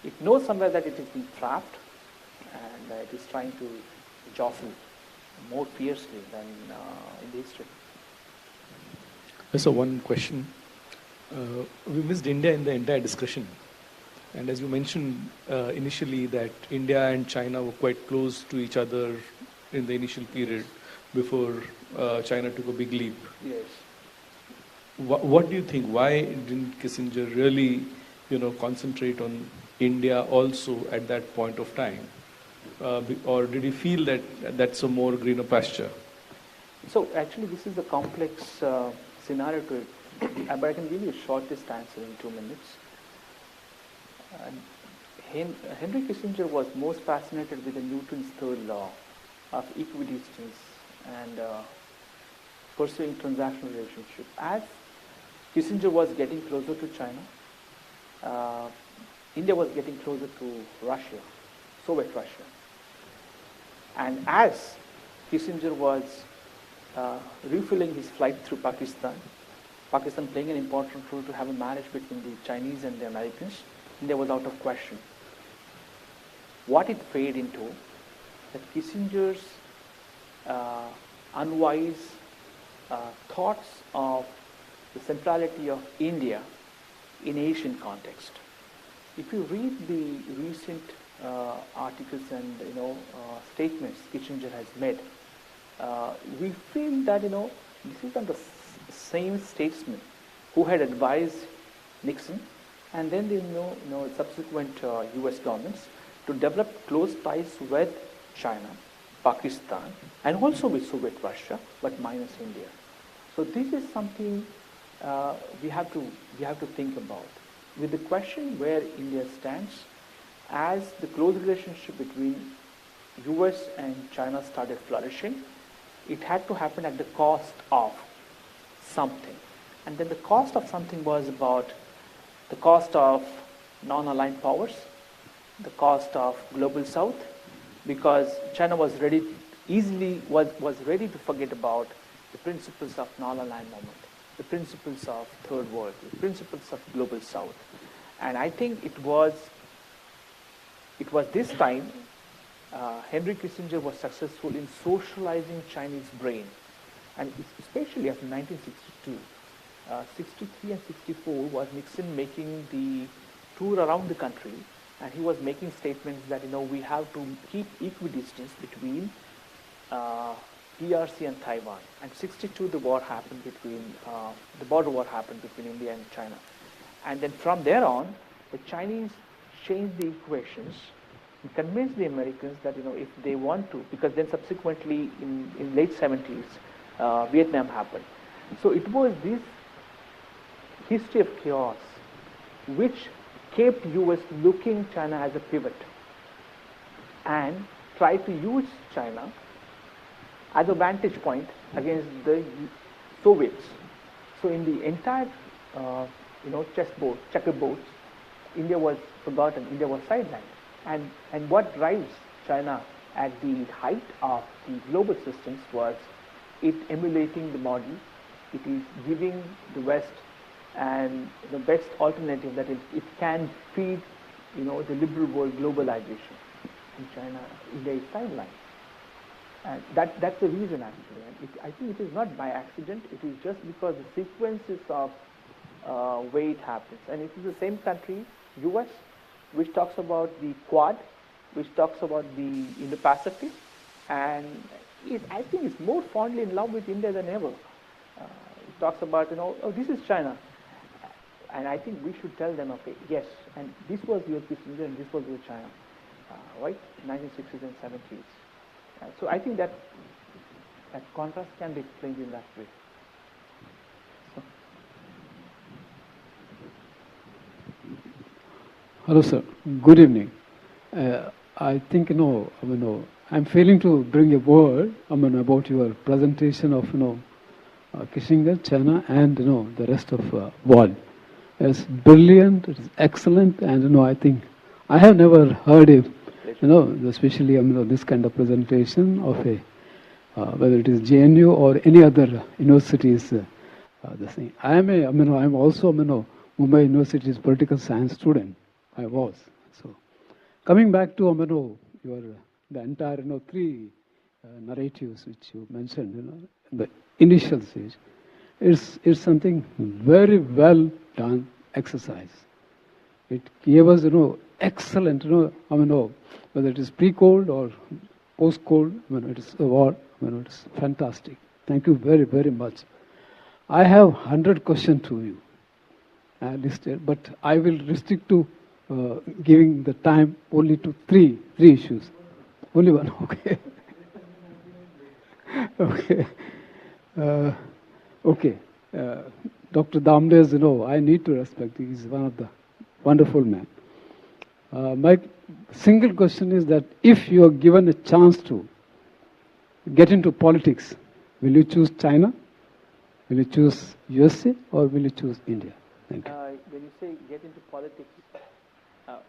It knows somewhere that it has been trapped, and it is trying to jostle more fiercely than in the history. so one question. We missed India in the entire discussion. And as you mentioned initially that India and China were quite close to each other in the initial period before China took a big leap. Yes. What do you think? Why didn't Kissinger really, concentrate on India also at that point of time? Or did he feel that that's a more greener pasture? So actually this is a complex scenario to it, but I can give you a shortest answer in 2 minutes. Henry Kissinger was most fascinated with the Newton's third law of equidistance and pursuing transactional relationship. As Kissinger was getting closer to China, India was getting closer to Russia, Soviet Russia. And as Kissinger was refilling his flight through Pakistan playing an important role to have a marriage between the Chinese and the Americans, India was out of question. What it fed into, that Kissinger's unwise thoughts of the centrality of India in Asian context. If you read the recent articles and statements Kissinger has made, we feel that this is not the same statesman who had advised Nixon and then the subsequent U.S. governments to develop close ties with China, Pakistan, and also with Soviet Russia, but minus India. So this is something we have to think about. With the question where India stands, as the close relationship between US and China started flourishing, it had to happen at the cost of something. And then the cost of something was about the cost of non-aligned powers, the cost of global south, because China was ready to forget about the principles of non-aligned moment, the principles of third world, the principles of global south. And I think it was this time Henry Kissinger was successful in socializing Chinese brain, and especially after 1962. 63 and 64 was Nixon making the tour around the country, and he was making statements that we have to keep equidistance between PRC and Taiwan. And 62 the border war happened between India and China. And then from there on, the Chinese changed the equations and convinced the Americans that if they want to, because then subsequently in late 70s Vietnam happened. So it was this history of chaos which kept US looking China as a pivot and tried to use China as a vantage point against the Soviets. So in the entire checkerboard, India was forgotten, India was sidelined. And what drives China at the height of the global systems was it emulating the model. It is giving the West and the best alternative that it can feed the liberal world globalization. In China, India is sidelined. And that's the reason actually. And I think it is not by accident, it is just because the sequences of way it happens. And it is the same country, US, which talks about the Quad, which talks about the Indo-Pacific, and I think it's more fondly in love with India than ever. It talks about, this is China. And I think we should tell them, okay, yes, and this was your Kissinger and this was your China, right? 1960s and 70s. So I think that contrast can be explained in that way. Hello, sir. Good evening. I think I'm failing to bring a word about your presentation of Kissinger, China, and the rest of world. It's brilliant. It's excellent, and I think I have never heard it. Especially this kind of presentation of whether it is JNU or any other universities. The thing. I'm also Mumbai University's political science student. I was. So coming back to the entire three narratives which you mentioned in the initial stage, it's something very well done exercise. It gave us excellent whether it is pre-cold or post-cold, it is a war, it is fantastic. Thank you very, very much. I have 100 questions to you listed, but I will restrict to giving the time only to three issues. Only one, okay. Okay. Dr. Damde's, I need to respect. He is one of the wonderful men. My single question is that if you are given a chance to get into politics, will you choose China? Will you choose USA or will you choose India? Thank you. When you say get into politics,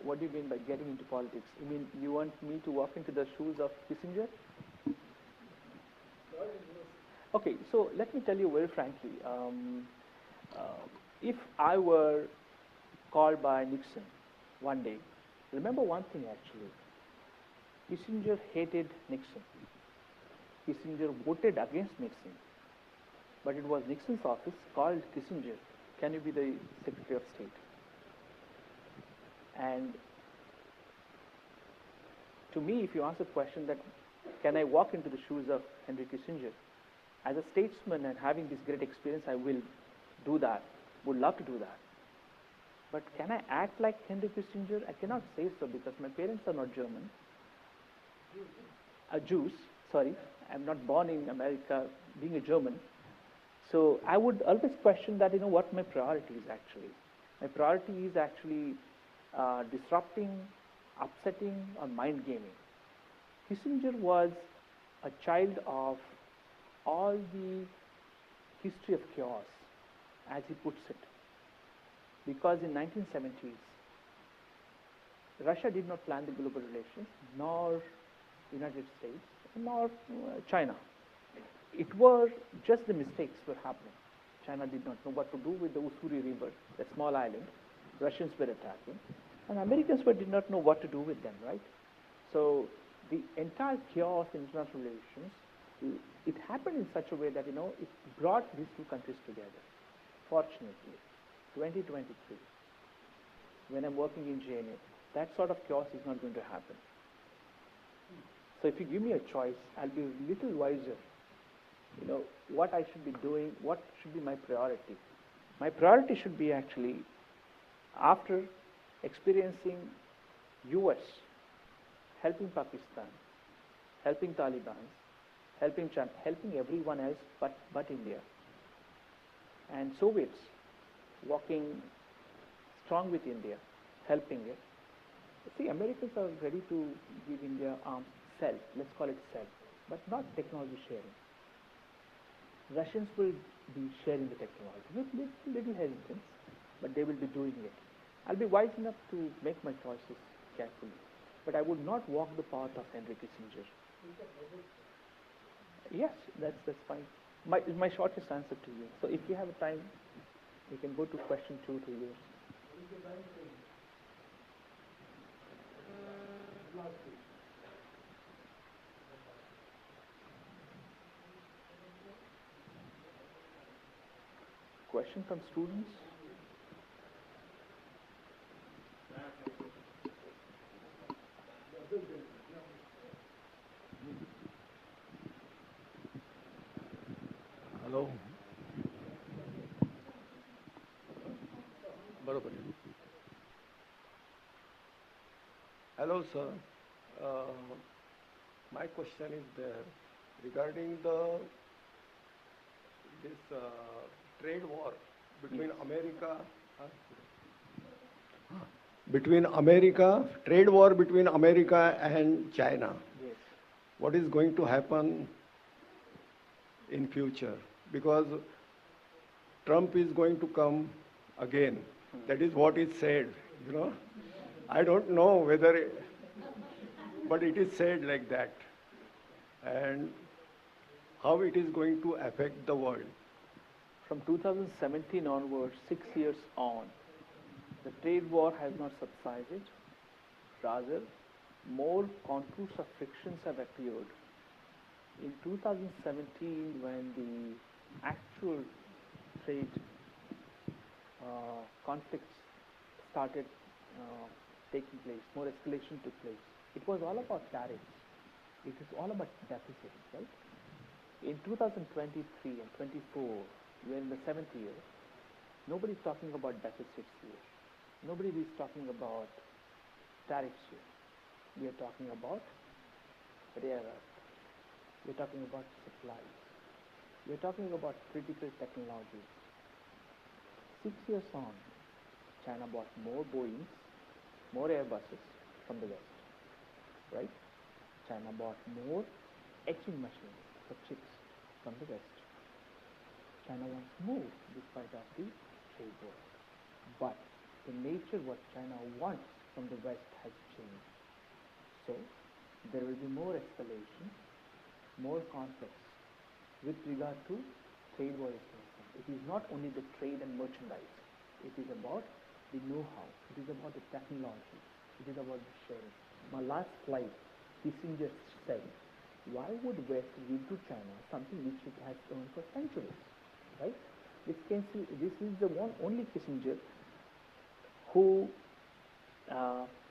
what do you mean by getting into politics? You mean you want me to walk into the shoes of Kissinger? Okay, so let me tell you very frankly, if I were called by Nixon one day, remember one thing actually, Kissinger hated Nixon. Kissinger voted against Nixon. But it was Nixon's office called Kissinger, can you be the Secretary of State? And to me, if you ask the question that, can I walk into the shoes of Henry Kissinger? As a statesman and having this great experience, I will do that, would love to do that. But can I act like Henry Kissinger? I cannot say so because my parents are not German. Jews, sorry. I'm not born in America being a German. So I would always question that, what my priority is actually. My priority is actually disrupting, upsetting, or mind gaming. Kissinger was a child of all the history of chaos, as he puts it. Because in 1970s, Russia did not plan the global relations, nor United States, nor China. It was just the mistakes were happening. China did not know what to do with the Ussuri River, that small island. Russians were attacking. And Americans did not know what to do with them, right? So the entire chaos in international relations, it happened in such a way that, it brought these two countries together. Fortunately, 2023, when I'm working in JNA, that sort of chaos is not going to happen. So if you give me a choice, I'll be a little wiser. What I should be doing, what should be my priority. My priority should be actually, after experiencing US, helping Pakistan, helping Taliban, helping China, helping everyone else but India, and Soviets walking strong with India, helping it. See, Americans are ready to give India arms, self, let's call it self, but not technology sharing. Russians will be sharing the technology with little hesitance, but they will be doing it. I'll be wise enough to make my choices carefully, but I would not walk the path of Henry Kissinger. Yes, that's fine. My shortest answer to you. So if you have time, we can go to question 2 to yours. Question from students? Hello. Hello, sir. My question is there regarding this trade war between trade war between America and China. Yes. What is going to happen in future? Because Trump is going to come again. That is what is said, I don't know whether, but it is said like that. And how it is going to affect the world. From 2017 onwards, 6 years on, the trade war has not subsided. Rather, more contours of frictions have appeared. In 2017, when the actual trade conflicts started taking place, more escalation took place, it was all about tariffs. It is all about deficits, right? In 2023 and 24, we're in the 7th year, nobody's talking about deficits here. Nobody is talking about tariffs here. We are talking about rare earth. We're talking about supplies. We're talking about critical technologies. 6 years on, China bought more Boeings, more Airbuses from the West, right? China bought more etching machines for chips from the West. China wants more despite of the trade war. But the nature what China wants from the West has changed. So there will be more escalation, more conflicts with regard to trade war is concerned. It is not only the trade and merchandise. It is about the know-how. It is about the technology. It is about the sharing. My last slide, Kissinger said, why would West give to China something which it has earned for centuries, right? This is the only Kissinger who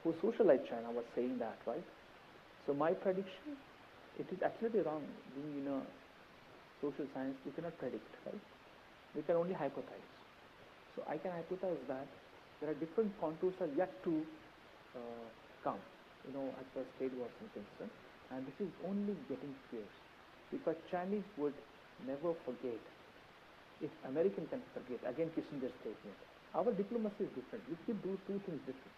who socialized China was saying that, right? So my prediction, it is absolutely wrong. Being in a social science, you cannot predict, right? We can only hypothesize. So I can hypothesize that there are different contours are yet to come, as far as trade wars are concerned, and this is only getting fierce, because Chinese would never forget. If American can forget, again Kissinger's statement, our diplomacy is different. We keep do two things different,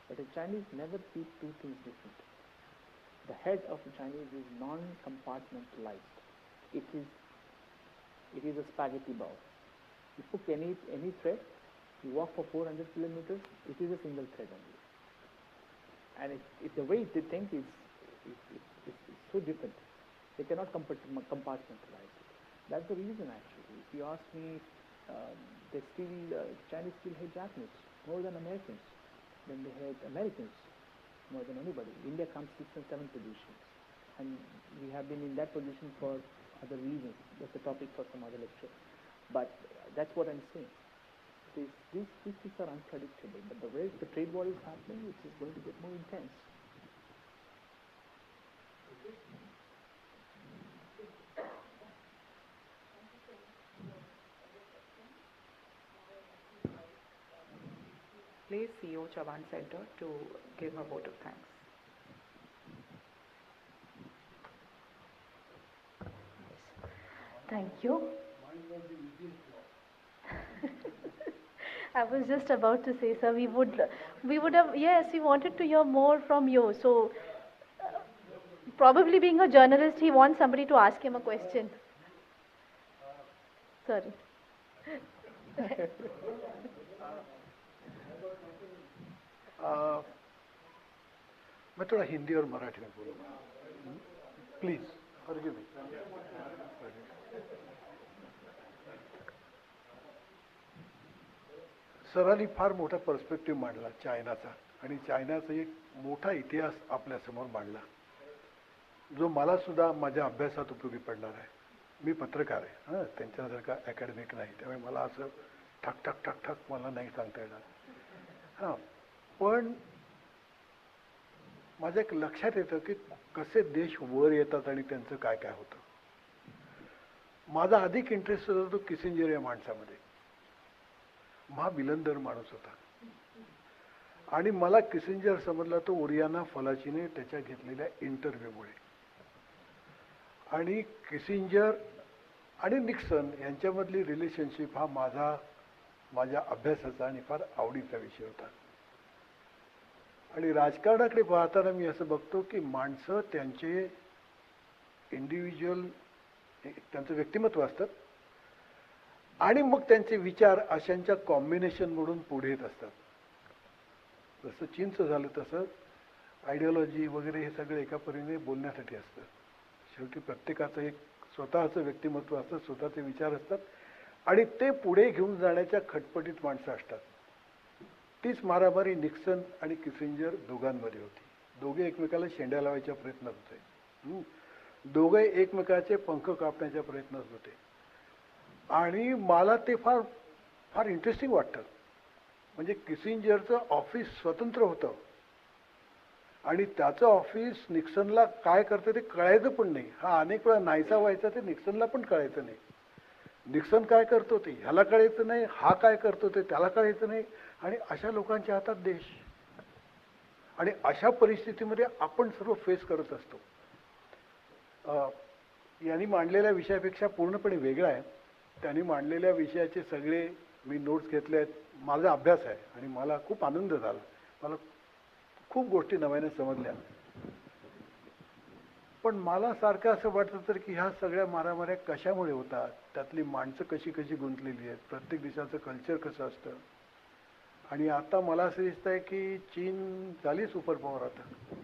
but the Chinese never keep two things different. The head of the Chinese is non-compartmentalized. It is a spaghetti bowl. You put any thread, you walk for 400 kilometers, it is a single thread only. And the way they think is so different. They cannot compartmentalize it. That's the reason, actually. If you ask me, Chinese still hate Japanese more than Americans. Then they hate Americans more than anybody. India comes 6th and 7th positions, and we have been in that position for other reasons. That's a topic for some other lecture. But that's what I'm saying. These things are unpredictable, but the way the trade war is happening, it is going to get more intense. Please CEO Chavan Center to give a vote of thanks. Thank you. I was just about to say, sir, we would have, yes, we wanted to hear more from you. So, probably being a journalist, he wants somebody to ask him a question. Sorry. मैं थोड़ा हिंदी और मराठी में बोलूँगा, please forgive me. सरांनी फार मोठा perspective मांडला चायनाचा, आणि चायनाचा एक मोठा इतिहास आपल्यासमोर मांडला, जो मला सुद्धा माझ्या अभ्यासात उपयोगी पडणार आहे. मी पत्रकार आहे, हां, त्यांच्यासारखा अकॅडमिक नाही, त्यामुळे मला असं ठक ठक ठक ठक मला नाही सांगता येणार. हां, पण माझ्या एक लक्षात येतं की कसे देश वर येतात आणि त्यांचं काय काय होतं. माझा अधिक इंटरेस्ट होता तो किसिंजर या माणसामध्ये. महाबिलंदर माणूस होता, आणि मला किसिंजर समजला तो ओरियाना फलाचीने त्याच्या घेतलेल्या इंटरव्ह्यूमुळे. आणि किसिंजर आणि निक्सन यांच्यामधली रिलेशनशिप हा माझ्या अभ्यासाचा आणि फार आवडीचा विषय होता. आणि राजकारणाकडे पाहताना मी असं बघतो की माणसं त्यांचे इंडिव्हिज्युअल त्यांचं व्यक्तिमत्व असतात, आणि मग त्यांचे विचार अशांच्या कॉम्बिनेशन म्हणून पुढे येत असतात. जसं चीनचं झालं तसं आयडिओलॉजी वगैरे हे सगळं एका परीने बोलण्यासाठी असतं. शेवटी प्रत्येकाचं एक स्वतःचं व्यक्तिमत्व असतं, स्वतःचे विचार असतात, आणि ते पुढे घेऊन जाण्याच्या खटपटीत माणसं असतात. तीच मारामारी निक्सन आणि किसिंजर दोघांमध्ये होती. दोघे एकमेकाला शेंड्या लावायच्या प्रयत्नात होते, दोघे एकमेकाचे पंख कापण्याच्या प्रयत्नात होते. आणि मला ते फार फार इंटरेस्टिंग वाटतं. म्हणजे किसिंजरचं ऑफिस स्वतंत्र होतं, आणि त्याचं ऑफिस निक्सनला काय करतं ते कळायचं पण नाही. हा अनेक वेळा नाहीसा व्हायचा, ते निक्सनला पण कळायचं नाही. निक्सन काय करतो ते ह्याला कळायचं नाही, हा काय करतो ते त्याला कळायचं नाही, आणि अशा लोकांच्या हातात देश. आणि अशा परिस्थितीमध्ये आपण सर्व फेस करत असतो. यांनी मांडलेल्या विषयापेक्षा पूर्णपणे वेगळा आहे. त्यांनी मांडलेल्या विषयाचे सगळे मी नोट्स घेतले आहेत. माझा अभ्यास आहे, आणि मला खूप आनंद झाला. मला खूप गोष्टी नव्याने समजल्या. पण मला सारखं असं वाटतं तर की ह्या सगळ्या मारामाऱ्या कशामुळे होतात, त्यातली माणसं कशी कशी गुंतलेली आहेत, प्रत्येक देशाचं कल्चर कसं असतं. आणि आता मला असं दिसतंय की चीन झाली सुपर पॉवर. आता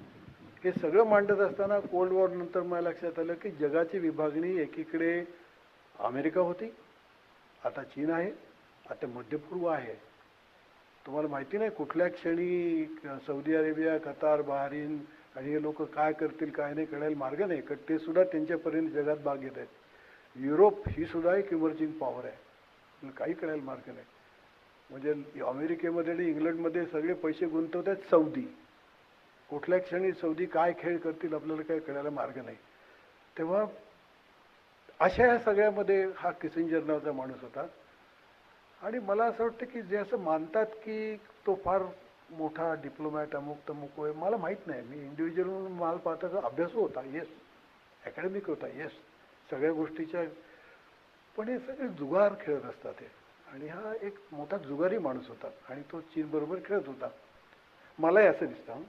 हे सगळं मांडत असताना कोल्ड वॉर नंतर मला लक्षात आलं की जगाची विभागणी एकीकडे अमेरिका होती, आता चीन आहे, आता मध्यपूर्व आहे. तुम्हाला माहिती नाही कुठल्या क्षणी सौदी अरेबिया, कतार, बहारीन आणि हे लोक काय करतील काय नाही कळायला मार्ग नाही, कारण ते सुद्धा त्यांच्यापर्यंत जगात भाग घेत आहेत. युरोप ही सुद्धा एक इमर्जिंग पॉवर आहे, काही कळायला मार्ग नाही. म्हणजे अमेरिकेमध्ये आणि इंग्लंडमध्ये सगळे पैसे गुंतवतात सौदी. कुठल्या क्षणी सौदी काय खेळ करतील आपल्याला काही कळायला मार्ग नाही. तेव्हा अशा ह्या सगळ्यामध्ये हा किसिंजर नावाचा माणूस होता. आणि मला असं वाटतं की जे असं मानतात की तो फार मोठा डिप्लोमॅट अमुक तमुक आहे, मला माहीत नाही. मी इंडिव्हिज्युअल म्हणून मला पाहता का अभ्यासू होता, येस, अकॅडमिक होता, येस, सगळ्या गोष्टीच्या, पण हे सगळे जुगार खेळत असतात हे. आणि हा एक मोठा जुगारी माणूस होता आणि तो चीनबरोबर खेळत होता. मलाही असं दिसतं.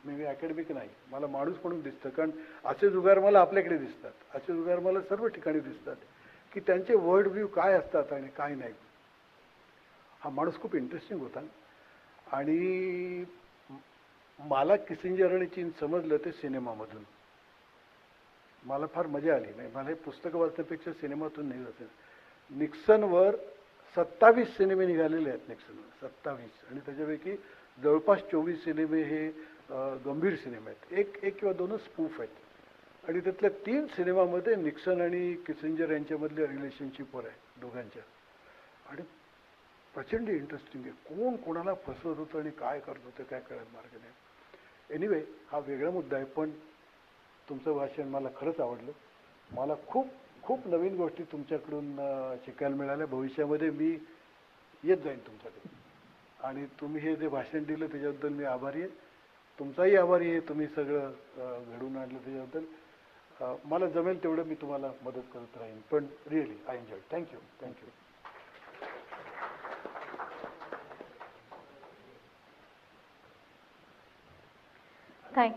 मी अकॅडमिक नाही, मला माणूस म्हणून दिसतं. कारण असे जुगार मला आपल्याकडे दिसतात, असे जुगार मला सर्व ठिकाणी दिसतात की त्यांचे वर्ल्ड व्ह्यू काय असतात आणि काय नाही. हा माणूस खूप इंटरेस्टिंग होता. आणि मला किसिंजर आणि चीन समजलं ते सिनेमामधून. मला फार मजा आली. नाही, मला हे पुस्तकं वाचण्यापेक्षा सिनेमातून नाही वाचलं. निक्सनवर 27 सिनेमे निघालेले आहेत निक्सनवर, 27. आणि त्याच्यापैकी जवळपास 24 सिनेमे हे गंभीर सिनेमे आहेत. एक किंवा दोनच स्पूफ आहेत. आणि त्यातल्या 3 सिनेमामध्ये निक्सन आणि किसिंजर यांच्यामधले रिलेशनशिपवर आहे दोघांच्या. आणि प्रचंड इंटरेस्टिंग आहे. कोण कोणाला फसवत होतं आणि काय करत होतं काय कळायला मार्ग नाही. एनिवे, हा वेगळा मुद्दा आहे. पण तुमचं भाषण मला खरंच आवडलं. मला खूप खूप नवीन गोष्टी तुमच्याकडून शिकायला मिळाल्या. भविष्यामध्ये मी येत जाईन तुमच्याकडे. आणि तुम्ही हे जे भाषण दिलं त्याच्याबद्दल मी आभारी आहे. तुमचाही आभारी आहे. तुम्ही सगळं घडवून आणलं त्याच्याबद्दल. मला जमेल तेवढं मी तुम्हाला मदत करत राहीन. पण really I enjoy. Thank you. Thank you. Thank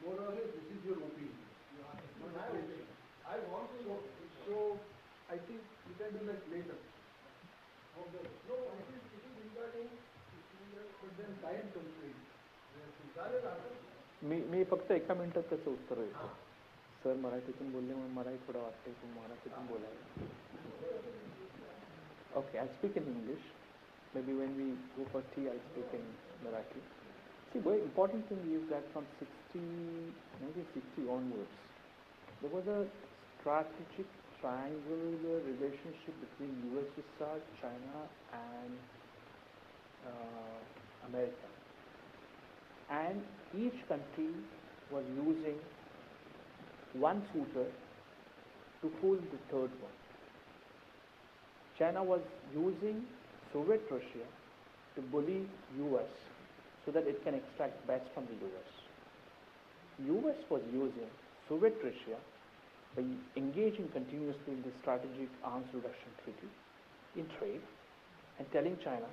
More or less, this is your opinion. I want to know. So, I think you can do that later. No, it is regarding, but then time constraint. मी फक्त एका मिनिटात त्याचं उत्तर देतो. Sir मराठीतून बोलले म्हणून मलाही थोडं वाटतंय की मराठीतून बोलायला. Okay, I'll speak in English. Maybe when we go for tea, I'll speak in Marathi. See, the important thing is that from 1960 onwards, there was a strategic triangular relationship between USSR, China, and America. And each country was using one suitor to fool the third one. China was using Soviet Russia to bully US so that it can extract best from the US. US was using Soviet Russia by engaging continuously in the strategic arms reduction treaty in trade and telling China,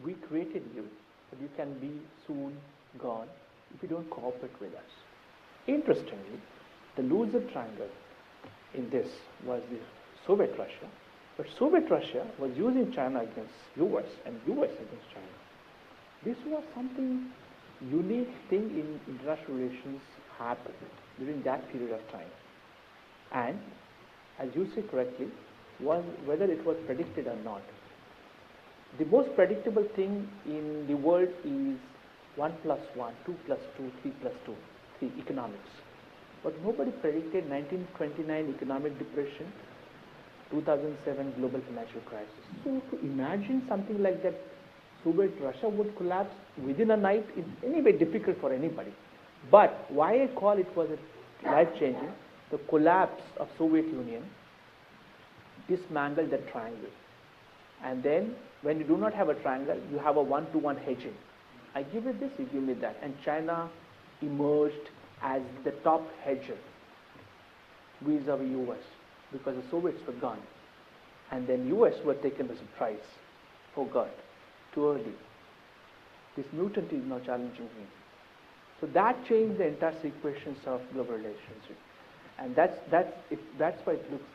we created you, but you can be soon gone if you don't cooperate with us. Interestingly, the loser triangle in this was the Soviet Russia, but Soviet Russia was using China against US and US against China. This was something unique thing in international relations happened during that period of time. And as you said correctly, whether it was predicted or not. The most predictable thing in the world is 1 plus 1, 2 plus 2, 3 plus 2, 3 economics. But nobody predicted 1929 economic depression, 2007 global financial crisis. So to imagine something like that, Soviet Russia would collapse within a night is anyway difficult for anybody. But why I call it was a life-changing, the collapse of Soviet Union dismantled that triangle. And then when you do not have a triangle, you have a one-to-one hedging. I give you this, you give me that. And China emerged as the top hedger vis-a-vis US because the Soviets were gone. And then US were taken by surprise. Oh God, too early. This mutant is now challenging me. So that changed the entire equations of global relations. And that's why it looks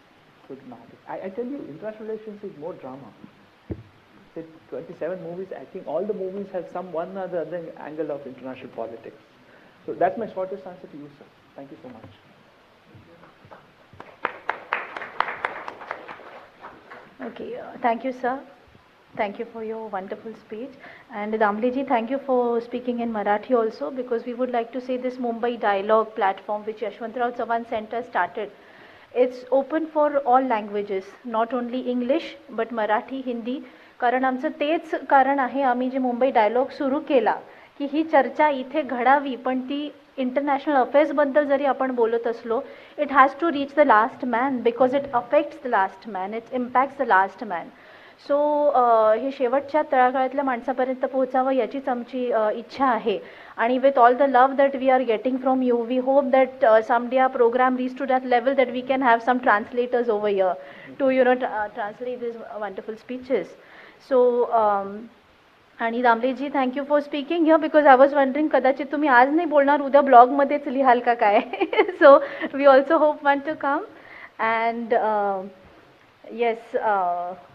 so dramatic. I tell you, international relations is more drama. 27 movies, I think all the movies have some one or the other angle of international politics. So that's my shortest answer to you, sir. Thank you so much. Okay, thank you, sir. Thank you for your wonderful speech. And Damleji, thank you for speaking in Marathi also, because we would like to say this Mumbai Dialogue platform which Yashwantrao Chavan Center started. It's open for all languages, not only English, but Marathi, Hindi. कारण आमचं तेच कारण आहे आम्ही जे Mumbai dialogue सुरू केला की ही चर्चा इथे घडावी पण ती इंटरनॅशनल अफेअर्सबद्दल जरी आपण बोलत असलो it has to reach the last man because it affects the last man it impacts the last man so हे शेवटच्या तळागाळातल्या माणसापर्यंत पोहोचावं याचीच आमची इच्छा आहे आणि with all the love that we are getting from you we hope that someday our program reach to that level that we can have some translators over here to translate this wonderful speeches. So, आणि Damleji thank you for speaking here because I was wondering कदाचित तुम्ही आज नाही बोलणार उद्या ब्लॉगमध्येच लिहाल का काय so we also hope want to come and yes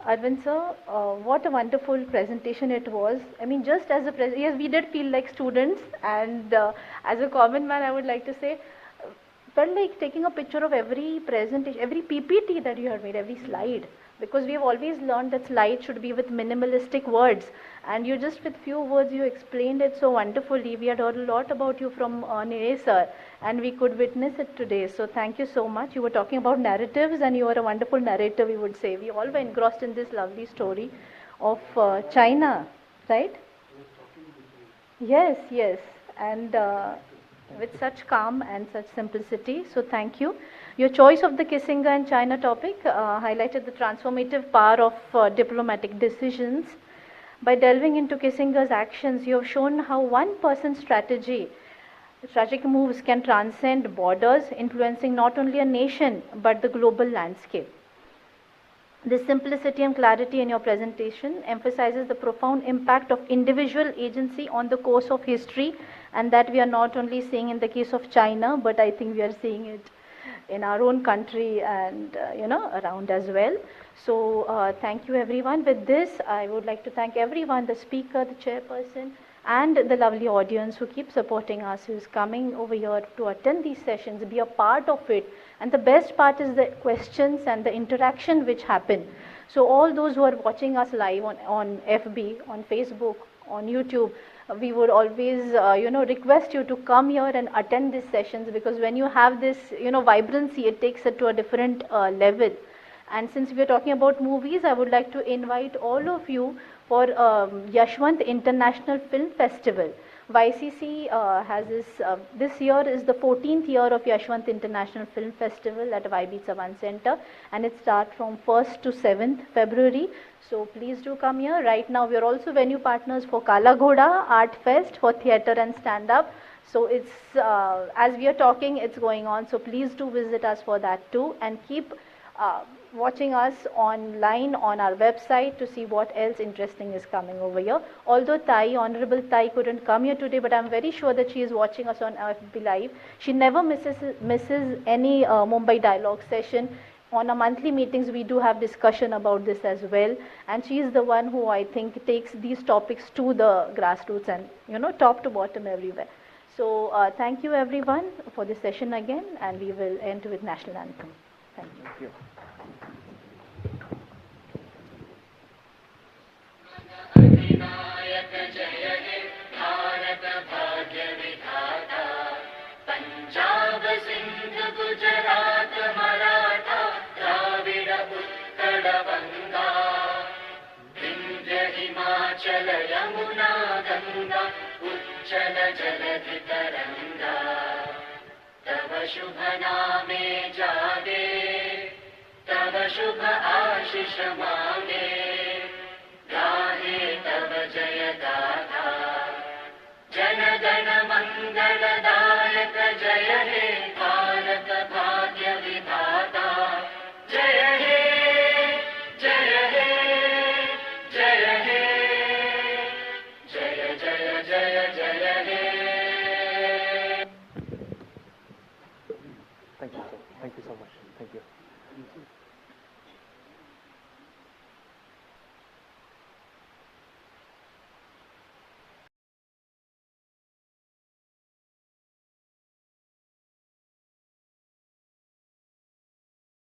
Arvind sir, what a wonderful presentation it was. I mean, just as a yes, we did feel like students, and as a common man, I would like to say, felt like taking a picture of every presentation, every PPT that you have made, every slide. Because we have always learned that slides should be with minimalistic words, and you just with few words you explained it so wonderfully. We had heard a lot about you from Nehru sir, and we could witness it today. So thank you so much. You were talking about narratives, and you are a wonderful narrator, we would say. We all were engrossed in this lovely story of China, right? Yes, yes, and with such calm and such simplicity. So thank you. Your choice of the Kissinger and China topic highlighted the transformative power of diplomatic decisions. By delving into Kissinger's actions, you have shown how one person's strategic moves can transcend borders, influencing not only a nation but the global landscape. This simplicity and clarity in your presentation emphasizes the profound impact of individual agency on the course of history, and that we are not only seeing in the case of China, but I think we are seeing it in our own country and around as well. So thank you everyone. With this, I would like to thank everyone, the speaker, the chairperson, and the lovely audience who keep supporting us, who is coming over here to attend these sessions, be a part of it. And the best part is the questions and the interaction which happen. So all those who are watching us live on FB, on Facebook, on YouTube, we would always request you to come here and attend these sessions, because when you have this vibrancy, it takes it to a different level. And since we are talking about movies, I would like to invite all of you for Yashwant International Film Festival. YCC has this year is the 14th year of Yashwant International Film Festival at YB Chavan Center, and it starts from 1st to 7th February. So please do come here. Right now we are also venue partners for Kala Ghoda Art Fest for theatre and stand-up. So it's as we are talking, it's going on. So please do visit us for that too, and keep watching us online on our website to see what else interesting is coming over here. Although Honorable Tai couldn't come here today, but I'm very sure that she is watching us on FB Live. She never misses any Mumbai Dialogue session. On our monthly meetings, we do have discussion about this as well. And she is the one who I think takes these topics to the grassroots and top to bottom everywhere. So thank you everyone for this session again, and we will end with national anthem. Thank you. Thank you. अधिनायक जय हे भारत खडबङ्गा विन्ध्य हिमाचल यमुना गङ्गा उच्चल जलधितरङ्गा तव शुभ नामे जागे तव शुभ आशिष मांगे गाहे तव जय गाथा जन गण मंगलदायक जय हे भारत भाग्य विधाता जय हे जय हे जय हे जय जय जय जय हे Thank you, sir. Thank you so much. Thank you.